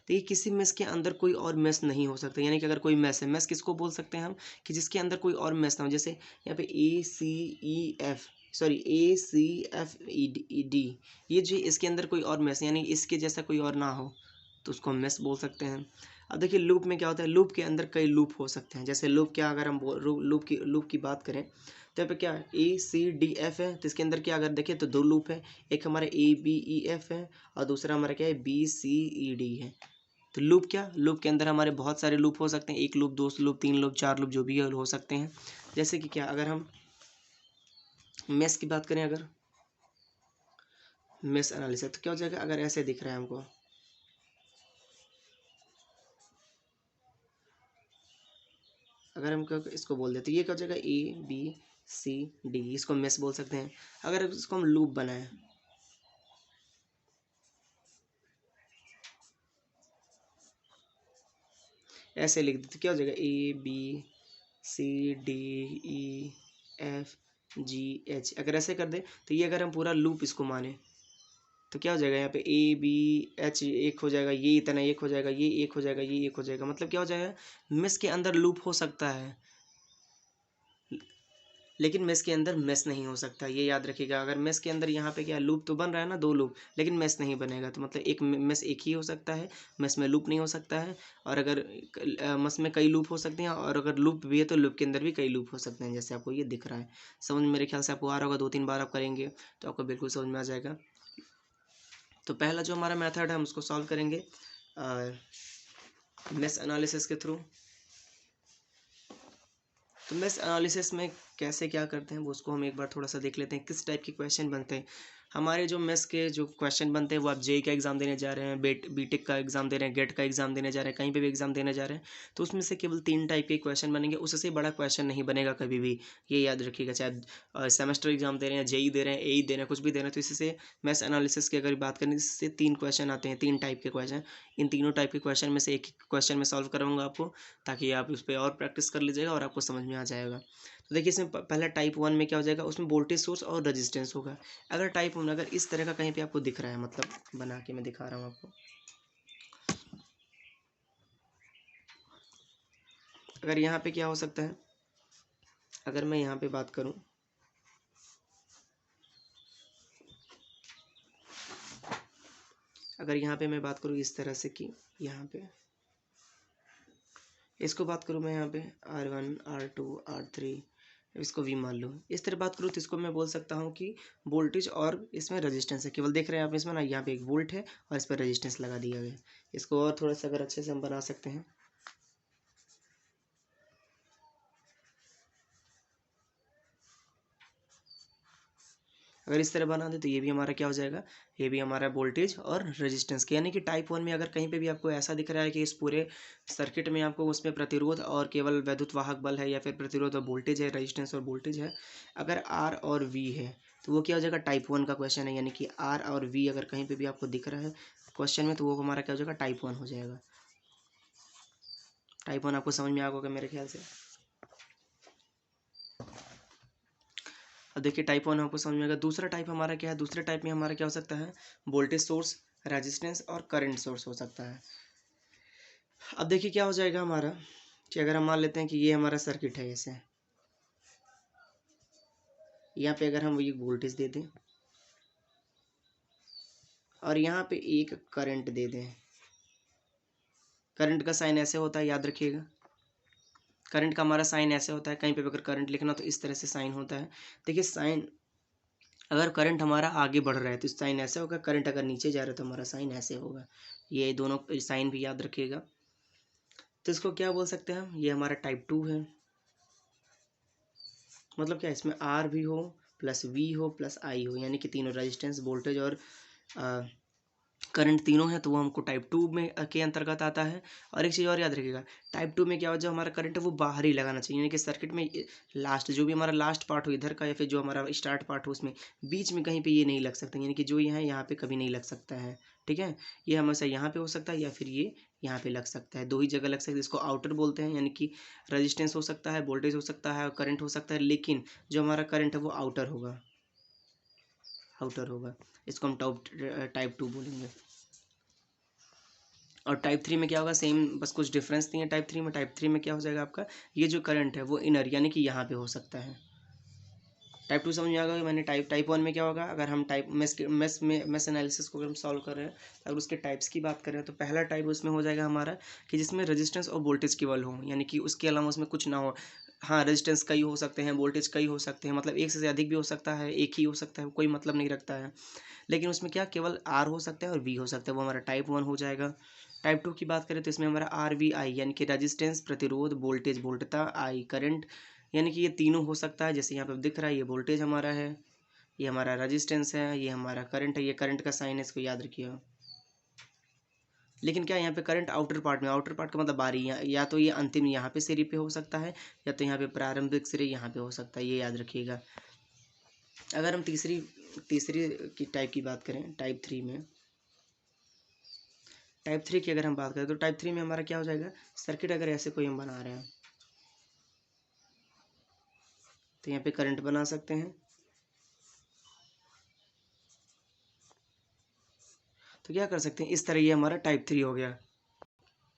तो ये किसी मेश के अंदर कोई और मेश नहीं हो सकता, यानी कि अगर कोई मेश है, मेश किसको बोल सकते हैं हम, कि जिसके अंदर कोई और मेश ना हो। जैसे यहाँ पे ए सी ई एफ, सॉरी ए सी एफ ई डी, ये जो इसके अंदर कोई और मेश यानी इसके जैसा कोई और ना हो तो उसको हम मेश बोल सकते हैं। अब देखिए लूप में क्या होता है, लूप के अंदर कई लूप हो सकते हैं। जैसे लूप क्या, अगर हम लूप की बात करें तो यहाँ पे क्या ए सी डी एफ है, तो इसके अंदर क्या अगर देखें तो दो लूप है, एक हमारा ए बी ई एफ है और दूसरा हमारा क्या है बी सी ई डी है। तो लूप क्या, लूप के अंदर हमारे बहुत सारे लूप हो सकते हैं, एक लूप, दो लूप, तीन लूप, चार लूप, जो भी हो सकते हैं। जैसे कि क्या, अगर हम मेश की बात करें, अगर मेश एनालिसिस तो क्या हो जाएगा, अगर ऐसे दिख रहा है हमको, अगर हम इसको बोल देते ये क्या हो जाएगा ए बी सी डी, इसको मेश बोल सकते हैं। अगर इसको हम लूप बनाएं, ऐसे लिख देते क्या हो जाएगा A B C D E F G H, अगर ऐसे कर दे तो ये अगर हम पूरा लूप इसको माने तो क्या हो जाएगा, यहाँ पे ए बी एच एक हो जाएगा, ये इतना एक हो जाएगा, ये एक हो जाएगा, ये एक हो जाएगा। मतलब क्या हो जाएगा, मेश के अंदर लूप हो सकता है लेकिन मेश के अंदर मेश नहीं हो सकता, ये याद रखिएगा। अगर मेश के अंदर यहाँ पे क्या लूप तो बन रहा है ना, दो लूप, लेकिन मेश नहीं बनेगा। तो मतलब एक मेश एक ही हो सकता है, मेश में लूप नहीं हो सकता है। और अगर मेश में कई लूप हो सकते हैं और अगर लूप भी है तो लूप के अंदर भी कई लूप हो सकते हैं, जैसे आपको ये दिख रहा है। समझ मेरे ख्याल से आपको आ रहा होगा, दो तीन बार आप करेंगे तो आपको बिल्कुल समझ में आ जाएगा। तो पहला जो हमारा मेथड है हम उसको सॉल्व करेंगे मेश एनालिसिस के थ्रू। तो मेश एनालिसिस में कैसे क्या करते हैं वो उसको हम एक बार थोड़ा सा देख लेते हैं, किस टाइप के क्वेश्चन बनते हैं। हमारे जो मेस के जो क्वेश्चन बनते हैं वो आप जेई का एग्ज़ाम देने जा रहे हैं, बीटेक का एग्ज़ाम दे रहे हैं, गेट का एग्ज़ाम देने जा रहे हैं, कहीं पे भी एग्ज़ाम देने जा रहे हैं, तो उसमें से केवल 3 टाइप के क्वेश्चन बनेंगे, उससे बड़ा क्वेश्चन नहीं बनेगा कभी भी, ये याद रखिएगा। चाहे सेमेस्टर एग्ज़ाम दे रहे हैं, जेई दे रहे हैं, एई दे रहे हैं, कुछ भी दे रहे हैं, तो इससे मैथ्स एनालिसिस की अगर बात करें, इससे 3 क्वेश्चन आते हैं, 3 टाइप के क्वेश्चन। इन तीनों टाइप के क्वेश्चन में से एक क्वेश्चन मैं सॉल्व कराऊंगा आपको, ताकि आप उस पर और प्रैक्टिस कर लीजिएगा और आपको समझ में आ जाएगा। तो देखिए इसमें पहला टाइप 1 में क्या हो जाएगा, उसमें वोल्टेज सोर्स और रेजिस्टेंस होगा। अगर टाइप 1 अगर इस तरह का कहीं पे आपको दिख रहा है, मतलब बना के मैं दिखा रहा हूँ आपको, अगर यहाँ पे क्या हो सकता है, अगर मैं यहाँ पे बात करूँ, अगर यहाँ पे मैं बात करूँ इस तरह से कि यहाँ पे इसको बात करूँ मैं यहाँ पे R1 R2 R3, इसको V मान लो, इस तरह बात करूँ तो इसको मैं बोल सकता हूँ कि वोल्टेज और इसमें रेजिस्टेंस है। केवल देख रहे हैं आप इसमें ना, यहाँ पे एक वोल्ट है और इस पर रेजिस्टेंस लगा दिया गया। इसको और थोड़ा सा अगर अच्छे से हम बना सकते हैं, अगर इस तरह बना दे तो ये भी हमारा क्या हो जाएगा, ये भी हमारा वोल्टेज और रेजिस्टेंस के, यानी कि टाइप 1 में अगर कहीं पे भी आपको ऐसा दिख रहा है कि इस पूरे सर्किट में आपको उसमें प्रतिरोध और केवल वैद्युत वाहक बल है, या फिर प्रतिरोध और वोल्टेज है, रेजिस्टेंस और वोल्टेज है, अगर आर और वी है, तो वो क्या हो जाएगा, टाइप 1 का क्वेश्चन है। यानी कि आर और वी अगर कहीं पर भी आपको दिख रहा है क्वेश्चन में, तो वो हमारा क्या हो जाएगा, टाइप 1 हो जाएगा। टाइप 1 आपको समझ में आ गया मेरे ख्याल से। अब देखिए टाइप 1 आपको समझ में आएगा। दूसरा टाइप हमारा क्या है, दूसरे टाइप में हमारा क्या हो सकता है, वोल्टेज सोर्स, रेजिस्टेंस और करंट सोर्स हो सकता है। अब देखिए क्या हो जाएगा हमारा, कि अगर हम मान लेते हैं कि ये हमारा सर्किट है, ऐसे यहाँ पे अगर हम ये वोल्टेज दे दें और यहाँ पे एक करंट दे दें, करंट का साइन ऐसे होता है, याद रखिएगा। करंट का हमारा साइन ऐसे होता है, कहीं पे अगर करंट लिखना तो इस तरह से साइन होता है। देखिए साइन, अगर करंट हमारा आगे बढ़ रहा है तो साइन ऐसे होगा, करंट अगर नीचे जा रहा है तो हमारा साइन ऐसे होगा। ये दोनों साइन भी याद रखिएगा। तो इसको क्या बोल सकते हैं हम, ये हमारा टाइप 2 है। मतलब क्या, इसमें आर भी हो प्लस वी हो प्लस आई हो, यानी कि तीनों रेजिस्टेंस, वोल्टेज और करंट तीनों है, तो वो हमको टाइप 2 में के अंतर्गत आता है। और एक चीज़ और याद रखिएगा, टाइप 2 में क्या हो, जो हमारा करंट है वो बाहर ही लगाना चाहिए, यानी कि सर्किट में लास्ट जो भी हमारा लास्ट पार्ट हो इधर का, या फिर जो हमारा स्टार्ट पार्ट हो उसमें बीच में कहीं पे ये नहीं लग सकता, यानी कि जो ये है यहाँ पे कभी नहीं लग सकता है। ठीक है, ये हमेशा यहाँ पे हो सकता है या फिर ये यहाँ पे लग सकता है, दो ही जगह लग सकता है। इसको आउटर बोलते हैं, यानी कि रजिस्टेंस हो सकता है, वोल्टेज हो सकता है और करंट हो सकता है, लेकिन जो हमारा करंट है वो आउटर होगा, आउटर होगा। इसको हम टाइप 2 बोलेंगे। और टाइप 3 में क्या होगा, सेम, बस कुछ डिफरेंस नहीं है टाइप 3 में। टाइप 3 में क्या हो जाएगा आपका, ये जो करंट है वो इनर, यानी कि यहाँ पे हो सकता है। टाइप 2 समझ में आ गया। मैंने टाइप 1 में क्या होगा, अगर हम टाइप मेस एनालिसिस को अगर हम सॉल्व कर रहे हैं, तो अगर उसके टाइप्स की बात करें तो पहला टाइप उसमें हो जाएगा हमारा कि जिसमें रेजिस्टेंस और वोल्टेज केवल हो, यानी कि उसके अलावा उसमें कुछ ना हो। हाँ, रेजिस्टेंस कई हो सकते हैं, वोल्टेज कई हो सकते हैं, मतलब एक से अधिक भी हो सकता है, एक ही हो सकता है, कोई मतलब नहीं रखता है। लेकिन उसमें क्या, केवल आर हो सकता है और वी हो सकता है, वो हमारा टाइप 1 हो जाएगा। टाइप 2 की बात करें तो इसमें हमारा आर वी आई, यानी कि रेजिस्टेंस, प्रतिरोध, वोल्टेज, वोल्टता, आई करंट, यानी कि ये तीनों हो सकता है। जैसे यहाँ पे दिख रहा है, ये वोल्टेज हमारा है, ये हमारा रेजिस्टेंस है, ये हमारा करंट है, ये करंट का साइन है, इसको याद रखिएगा। लेकिन क्या, यहाँ पे करंट आउटर पार्ट में, आउटर पार्ट का मतलब बारी, या तो ये अंतिम यहाँ पे सिरे पे हो सकता है, या तो यहाँ पे प्रारंभिक सिरे यहाँ पे हो सकता है, ये याद रखिएगा। अगर हम तीसरी तीसरी की टाइप की बात करें, टाइप 3 में, टाइप 3 की अगर हम बात करें तो टाइप 3 में हमारा क्या हो जाएगा, सर्किट अगर ऐसे कोई हम बना रहे हैं तो यहाँ पे करंट बना सकते हैं। तो क्या कर सकते हैं, इस तरह ये हमारा टाइप 3 हो गया।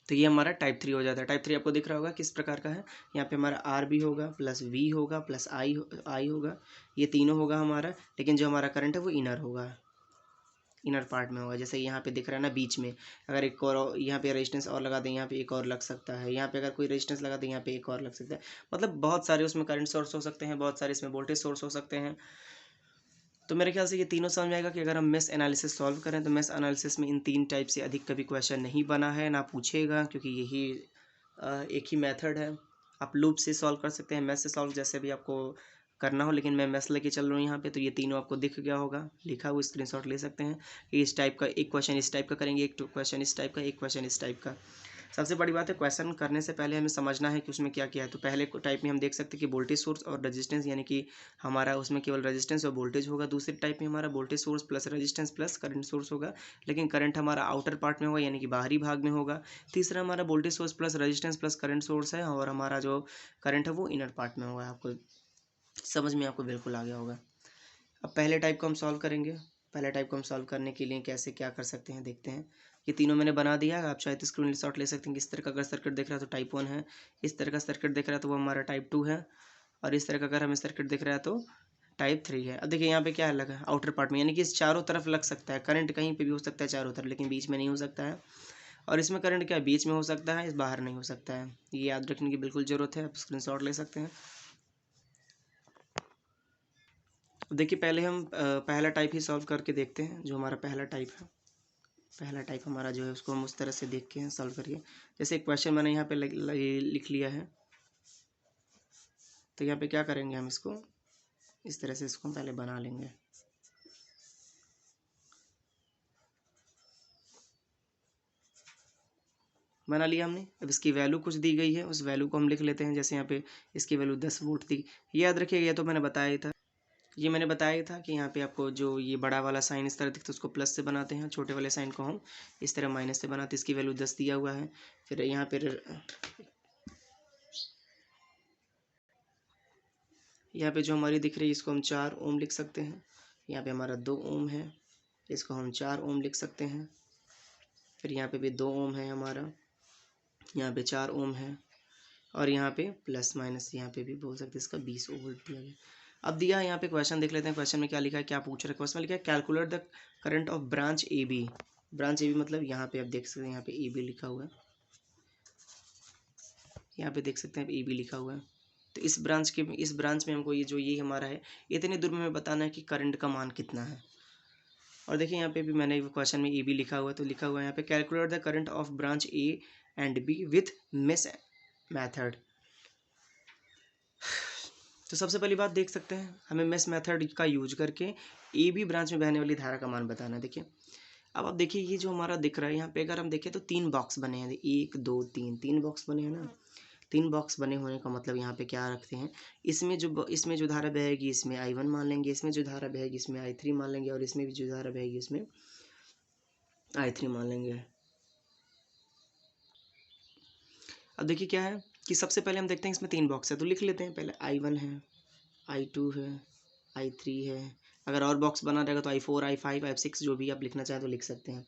तो ये हमारा टाइप 3 हो जाता है। टाइप 3 आपको दिख रहा होगा किस प्रकार का है, यहाँ पे हमारा आर भी होगा प्लस वी होगा प्लस आई होगा, ये तीनों होगा हमारा, लेकिन जो हमारा करंट है वो इनर होगा, इनर पार्ट में होगा। जैसे यहाँ पे दिख रहा है ना बीच में, अगर एक और यहाँ पे रेजिस्टेंस और लगा दें, यहाँ पे एक और लग सकता है, यहाँ पे अगर कोई रेजिस्टेंस लगा दें, यहाँ पे एक और लग सकता है। मतलब बहुत सारे उसमें करंट सोर्स हो सकते हैं, बहुत सारे इसमें वोल्टेज सोर्स हो सकते हैं। तो मेरे ख्याल से ये तीनों समझ में आएगा कि अगर हम मेश एनालिसिस सॉल्व करें तो मेश एनालिसिस में इन 3 टाइप से अधिक कभी क्वेश्चन नहीं बना है, ना पूछेगा, क्योंकि यही एक ही मेथड है। आप लूप से सॉल्व कर सकते हैं, मैथ से सॉल्व, जैसे भी आपको करना हो, लेकिन मैं मैथ्स लेके चल रहा हूँ यहाँ पे, तो ये तीनों आपको दिख गया होगा, लिखा हुआ स्क्रीनशॉट ले सकते हैं कि इस टाइप का एक क्वेश्चन इस टाइप का करेंगे, एक क्वेश्चन इस टाइप का, एक क्वेश्चन इस टाइप का। सबसे बड़ी बात है क्वेश्चन करने से पहले हमें समझना है कि उसमें क्या क्या है। तो पहले टाइप में हम देख सकते हैं कि वोल्टेज सोर्स और रेजिस्टेंस, यानी कि हमारा उसमें केवल रेजिस्टेंस और वोल्टेज होगा। दूसरे टाइप में हमारा voltage source plus resistance plus current source होगा, लेकिन करंट हमारा आउटर पार्ट में होगा, यानी कि बाहरी भाग में होगा। तीसरा हमारा voltage source plus resistance plus current source है, और हमारा जो करंट है वो इनर पार्ट में होगा। आपको समझ में आपको बिल्कुल आ गया होगा। अब पहले टाइप को हम सॉल्व करेंगे। पहले टाइप को हम सॉल्व करने के लिए कैसे क्या कर सकते हैं देखते हैं। ये तीनों मैंने बना दिया है, आप चाहे तो स्क्रीनशॉट ले सकते हैं। इस तरह का अगर सर्किट दिख रहा है तो टाइप 1 है, इस तरह का सर्किट दिख रहा है तो वो हमारा टाइप 2 है, और इस तरह का अगर हमें सर्किट दिख रहा है तो टाइप 3 है। अब देखिए यहाँ पे क्या लगा आउटर पार्ट में, यानी कि इस चारों तरफ लग सकता है करंट, कहीं पे भी हो सकता है चारों तरफ, लेकिन बीच में नहीं हो सकता है। और इसमें करंट क्या बीच में हो सकता है, इस बाहर नहीं हो सकता है। ये याद रखने की बिल्कुल ज़रूरत है, आप स्क्रीनशॉट ले सकते हैं। देखिए पहले हम पहला टाइप ही सॉल्व करके देखते हैं। जो हमारा पहला टाइप है, पहला टाइप हमारा जो है उसको हम उस तरह से देख के सॉल्व करिए। जैसे एक क्वेश्चन मैंने यहाँ पे लिख लिया है, तो यहाँ पे क्या करेंगे हम इसको इस तरह से इसको पहले बना लेंगे। बना लिया हमने। अब इसकी वैल्यू कुछ दी गई है, उस वैल्यू को हम लिख लेते हैं। जैसे यहाँ पे इसकी वैल्यू 10 वोल्ट थी। ये याद रखिएगा, ये तो मैंने बताया ही था, ये मैंने बताया ही था कि यहाँ पे आपको जो ये बड़ा वाला साइन इस तरह दिखता है उसको प्लस से बनाते हैं, छोटे वाले साइन को हम इस तरह माइनस से बनाते हैं। इसकी वैल्यू 10 दिया हुआ है। फिर यहाँ पे जो हमारी दिख रही है इसको हम 4 ओम लिख सकते हैं। यहाँ पे हमारा 2 ओम है, इसको हम 4 ओम लिख सकते हैं। फिर यहाँ पे भी 2 ओम है हमारा, यहाँ पे 4 ओम है, और यहाँ पे प्लस माइनस यहाँ पे भी बोल सकते हैं, इसका 20 वोल्ट दिया गया। अब दिया यहाँ पे क्वेश्चन देख लेते हैं। क्वेश्चन में क्या लिखा है, क्या पूछ रहा है। क्वेश्चन में लिखा है calculate the current of branch A B. Branch A B मतलब यहाँ पे आप देख सकते हैं, यहाँ पे ए बी लिखा हुआ है, यहाँ पे देख सकते हैं ए बी लिखा हुआ है। तो इस ब्रांच में हमको ये हमारा है, इतने दूर में हमें बताना है कि करंट का मान कितना है। और देखिए यहाँ पे भी मैंने क्वेश्चन में ए बी लिखा हुआ है, तो लिखा हुआ है यहाँ पे calculate the current of branch A and B with mesh method. तो सबसे पहली बात देख सकते हैं, हमें मेश मेथड का यूज करके ए बी ब्रांच में बहने वाली धारा का मान बताना है। देखिए अब आप देखिए ये जो हमारा दिख रहा है यहाँ पे, अगर हम देखें तो 3 बॉक्स बने हैं, 1 2 3, 3 बॉक्स बने हैं ना। 3 बॉक्स बने होने का मतलब यहाँ पे क्या रखते हैं, इसमें जो धारा बहेगी इसमें I1 मान लेंगे, इसमें जो धारा बहेगी इसमें I3 मान लेंगे, और इसमें भी जो धारा बहेगी इसमें I3 मान लेंगे। अब देखिए क्या है कि सबसे पहले हम देखते हैं इसमें 3 बॉक्स है, तो लिख लेते हैं। पहले I1 है, I2 है, I3 है। अगर और बॉक्स बना रहेगा तो I4 I5 I6 जो भी आप लिखना चाहें तो लिख सकते हैं।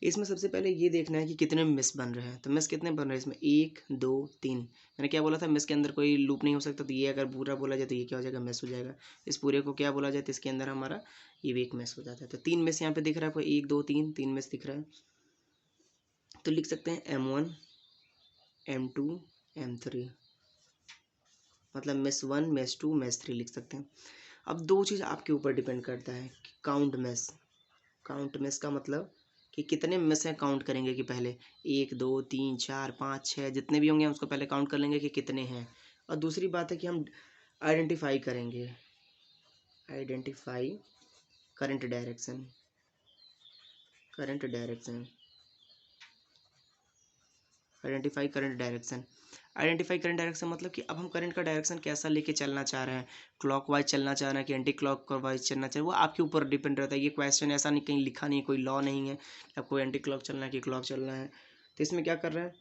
इसमें सबसे पहले ये देखना है कि कितने मेश बन रहे हैं। तो मेश कितने बन रहे हैं इसमें, 1 2 3। मैंने क्या बोला था, मेश के अंदर कोई लूप नहीं हो सकता, तो ये अगर पूरा बोला जाए तो ये क्या हो जाएगा, मेश हो जाएगा। इस पूरे को क्या बोला जाए तो इसके अंदर हमारा ये भी एक मेश हो जाता है। तो 3 मेश यहाँ पे दिख रहा है आपको, 1 2 3, 3 मेश दिख रहा है। तो लिख सकते हैं M1 M2 M3, मतलब मेश 1 मेश 2 मेश 3 लिख सकते हैं। अब 2 चीज़ आपके ऊपर डिपेंड करता है, काउंट मेश। काउंट मेश का मतलब कि कितने मेश हैं काउंट करेंगे, कि पहले 1 2 3 4 5 6 जितने भी होंगे हम उसको पहले काउंट कर लेंगे कि कितने हैं। और दूसरी बात है कि हम आइडेंटिफाई करेंगे, identify current direction, current direction, identify current direction. Identify current direction मतलब कि अब हम करंट का डायरेक्शन कैसा लेके चलना चाह रहे हैं, क्लॉकवाइज चलना चाह रहे हैं कि एंटी क्लॉकवाइज चलना चाह रहे हैं, वो आपके ऊपर डिपेंड रहता है। ये क्वेश्चन ऐसा नहीं कहीं लिखा नहीं, कोई लॉ नहीं है कि आपको एंटी क्लॉक चलना है कि क्लॉक चलना है। तो इसमें क्या कर रहे हैं,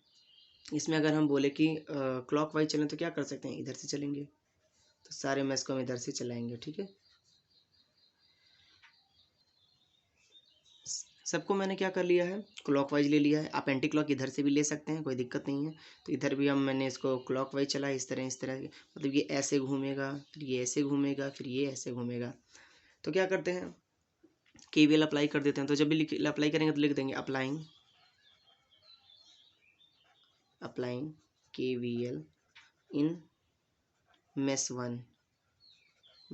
इसमें अगर हम बोले कि क्लॉकवाइज चलें तो क्या कर सकते हैं, इधर से चलेंगे, तो सारे मैच को हम इधर से चलाएंगे। ठीक है, सबको मैंने क्या कर लिया है, क्लॉकवाइज ले लिया है। आप एंटी क्लॉक इधर से भी ले सकते हैं, कोई दिक्कत नहीं है। तो इधर भी मैंने इसको क्लॉकवाइज चला, इस तरह मतलब ये ऐसे घूमेगा, फिर ये ऐसे घूमेगा, फिर ये ऐसे घूमेगा। तो क्या करते हैं, केवीएल अप्लाई कर देते हैं। तो जब भी अप्लाई करेंगे तो लिख देंगे अप्लाइंग केवीएल इन मेश 1,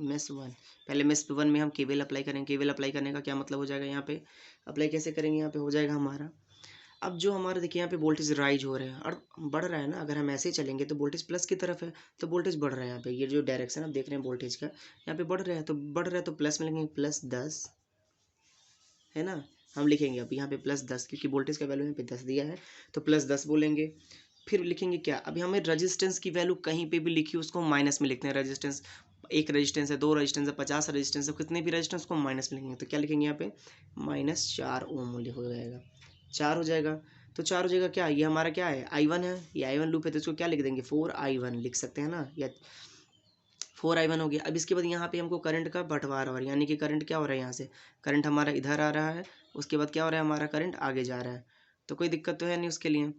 मेश 1। पहले मेश 1 में हम केवीएल अप्लाई करेंगे। केवीएल अप्लाई करने का क्या मतलब हो जाएगा, यहाँ पे अप्लाई कैसे करेंगे, यहाँ पे हो जाएगा हमारा अब जो हमारा देखिए यहाँ पे वोल्टेज राइज हो रहे हैं और बढ़ रहा है ना, अगर हम ऐसे ही चलेंगे तो वोल्टेज प्लस की तरफ है, तो वोल्टेज बढ़ रहा है यहाँ पे, ये जो डायरेक्शन आप देख रहे हैं वोल्टेज का यहाँ पे बढ़ रहा है, तो बढ़ रहा है तो प्लस में लिखेंगे +10, है ना। हम लिखेंगे अब यहाँ पे +10 क्योंकि वोल्टेज का वैल्यू यहाँ पे 10 दिया है, तो +10 बोलेंगे। फिर लिखेंगे क्या, अभी हमें रेजिस्टेंस की वैल्यू कहीं पे भी लिखी उसको माइनस में लिखते हैं। रेजिस्टेंस, एक रेजिस्टेंस है, 2 रेजिस्टेंस है, 50 रेजिस्टेंस है, कितने भी रेजिस्टेंस को माइनस में लिखेंगे, तो क्या लिखेंगे यहाँ पे -4 ओम हो जाएगा, 4 हो जाएगा। तो 4 हो जाएगा, क्या ये हमारा क्या है I1 है, ये I1 लूप है, तो इसको क्या लिख देंगे 4I1 लिख सकते हैं ना, या 4I1 हो गया। अब इसके बाद यहाँ पे हमको करंट का बंटवारा हो रहा है, यानी कि करंट क्या हो रहा है, यहाँ से करंट हमारा इधर आ रहा है, उसके बाद क्या हो रहा है, हमारा करंट आगे जा रहा है, तो कोई दिक्कत तो है नहीं उसके लिए।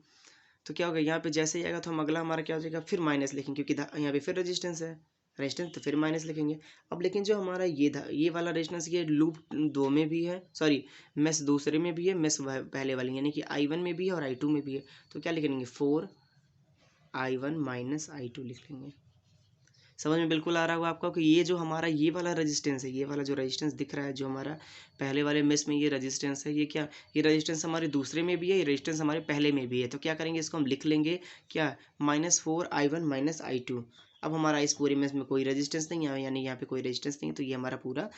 तो क्या होगा, यहाँ पे जैसे ही आएगा तो हम अगला हमारा क्या हो जाएगा, फिर माइनस लिखेंगे क्योंकि यहाँ पे फिर रेजिस्टेंस है, रेजिस्टेंस तो फिर माइनस लिखेंगे। अब लेकिन जो हमारा ये वाला रेजिस्टेंस ये लूप 2 में भी है, सॉरी मेस दूसरे में भी है, मेस पहले वाली यानी कि I1 में भी है और I2 में भी है, तो क्या लिख लेंगे 4I1 - I2 लिख लेंगे। समझ में बिल्कुल आ रहा होगा आपको कि ये जो हमारा ये वाला रेजिस्टेंस है, ये वाला जो रेजिस्टेंस दिख रहा है, जो हमारा पहले वाले मेस में ये रेजिस्टेंस है, ये क्या, ये रेजिस्टेंस हमारे दूसरे में भी है, ये रेजिस्टेंस हमारे पहले में भी है, तो क्या करेंगे इसको हम लिख लेंगे क्या -4I1 - I2। अब हमारा इस पूरे मेस में कोई रेजिस्टेंस नहीं है, यानी यहाँ पे कोई रेजिस्टेंस नहीं है, तो ये हमारा पूरा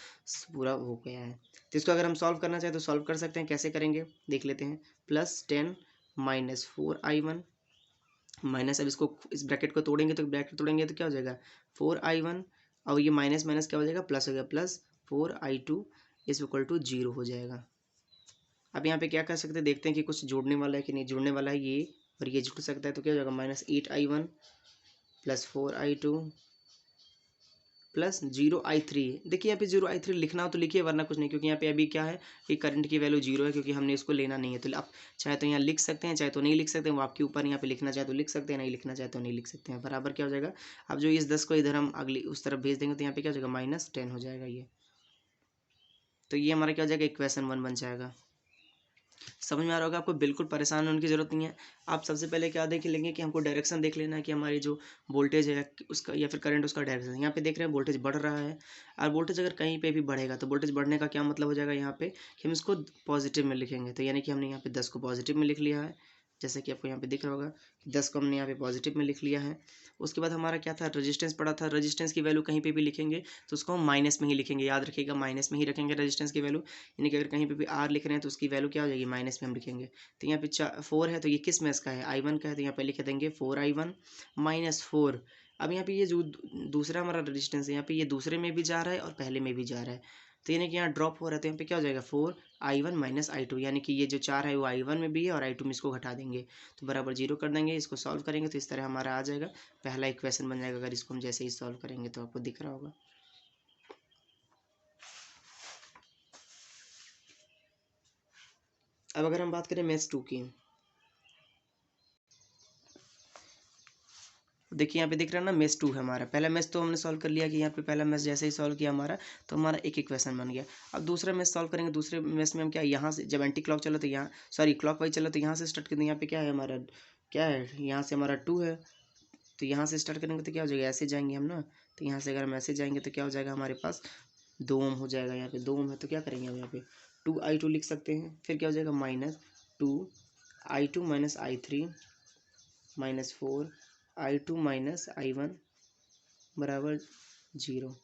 पूरा हो गया है। तो इसको अगर हम सॉल्व करना चाहें तो सॉल्व कर सकते हैं, कैसे करेंगे देख लेते हैं। +10 - 4I1 माइनस, अब इसको इस ब्रैकेट को तोड़ेंगे तो ब्रैकेट तोड़ेंगे तो क्या हो जाएगा 4I1, और ये माइनस माइनस क्या हो जाएगा प्लस हो गया, +4I2 इज इक्वल टू 0 हो जाएगा। अब यहाँ पे क्या कर सकते हैं, देखते हैं कि कुछ जोड़ने वाला है कि नहीं, जुड़ने वाला है ये और ये जुड़ सकता है, तो क्या हो जाएगा -8I1 + 4I2 +0I3। देखिए यहाँ पे 0I3 लिखना हो तो लिखिए, वरना कुछ नहीं, क्योंकि यहाँ पे अभी क्या है कि करंट की वैल्यू 0 है, क्योंकि हमने इसको लेना नहीं है। तो आप चाहे तो यहाँ लिख सकते हैं, चाहे तो नहीं लिख सकते हैं, वो आपके ऊपर। यहाँ पे लिखना चाहे तो लिख सकते हैं, नहीं लिखना चाहे तो नहीं लिख सकते हैं। बराबर क्या हो जाएगा, अब जो इस 10 को इधर हम अगली उस तरफ भेज देंगे तो यहाँ पे क्या हो जाएगा -10 हो जाएगा ये। तो ये हमारा क्या हो जाएगा, इक्वेशन 1 बन जाएगा। समझ में आ रहा होगा आपको, बिल्कुल परेशान होने की जरूरत नहीं है। आप सबसे पहले क्या देख लेंगे कि हमको डायरेक्शन देख लेना है कि हमारी जो वोल्टेज है उसका या फिर करंट उसका डायरेक्शन। यहाँ पे देख रहे हैं वोल्टेज बढ़ रहा है, और वोल्टेज अगर कहीं पे भी बढ़ेगा तो वोल्टेज बढ़ने का क्या मतलब हो जाएगा, यहाँ पे कि हम इसको पॉजिटिव में लिखेंगे। तो यानी कि हमने यहाँ पे 10 को पॉजिटिव में लिख लिया है, जैसे कि आपको यहाँ पे दिख रहा होगा कि 10 को हमने यहाँ पे पॉजिटिव में लिख लिया है। उसके बाद हमारा क्या था, रेजिस्टेंस पड़ा था, रेजिस्टेंस की वैल्यू कहीं पे भी लिखेंगे तो उसको हम माइनस में ही लिखेंगे, याद रखिएगा माइनस में ही रखेंगे रेजिस्टेंस की वैल्यू। यानी कि अगर कहीं पे भी R लिख रहे हैं तो उसकी वैल्यू क्या हो जाएगी, माइनस में हम लिखेंगे। तो यहाँ पे 4 है, तो ये किस मेस का है, I1 का है, तो यहाँ पे लिख देंगे 4I1 - 4। अब यहाँ पे ये जो दूसरा हमारा रेजिस्टेंस है, यहाँ पे ये दूसरे में भी जा रहा है और पहले में भी जा रहा है, तो यानी कि यहाँ ड्रॉप हो रहा है, तो यहाँ पे क्या हो जाएगा 4I1 - I2, यानी कि ये जो 4 है वो I1 में भी है और I2 में इसको घटा देंगे तो बराबर 0 कर देंगे। इसको सॉल्व करेंगे तो इस तरह हमारा आ जाएगा, पहला इक्वेशन बन जाएगा। अगर इसको हम जैसे ही सॉल्व करेंगे तो आपको दिख रहा होगा। अब अगर हम बात करें मेस 2 की, देखिए यहाँ पे दिख रहा है ना मेस 2 है हमारा। पहला मेस तो हमने सॉल्व कर लिया कि यहाँ पे पहला मेस जैसे ही सॉल्व किया हमारा तो हमारा एक इक्वेशन बन गया। अब दूसरा मेस सॉल्व करेंगे, दूसरे मेस में हम क्या, यहाँ से जब एंटी क्लॉक चला तो यहाँ, सॉरी क्लॉक वाइज चला तो यहाँ से स्टार्ट करेंगे। यहाँ पे क्या है हमारा, क्या है, यहाँ से हमारा 2 है, तो यहाँ से स्टार्ट करेंगे तो क्या हो जाएगा, ऐसे जाएंगे हम ना, तो यहाँ से अगर हम ऐसे जाएंगे तो क्या हो जाएगा, हमारे पास 2 ओम हो जाएगा। यहाँ पे 2 ओम है तो क्या करेंगे हम यहाँ पे 2I2 लिख सकते हैं। फिर क्या हो जाएगा -2I2 - I3 -4I2 - I1 बराबर 0।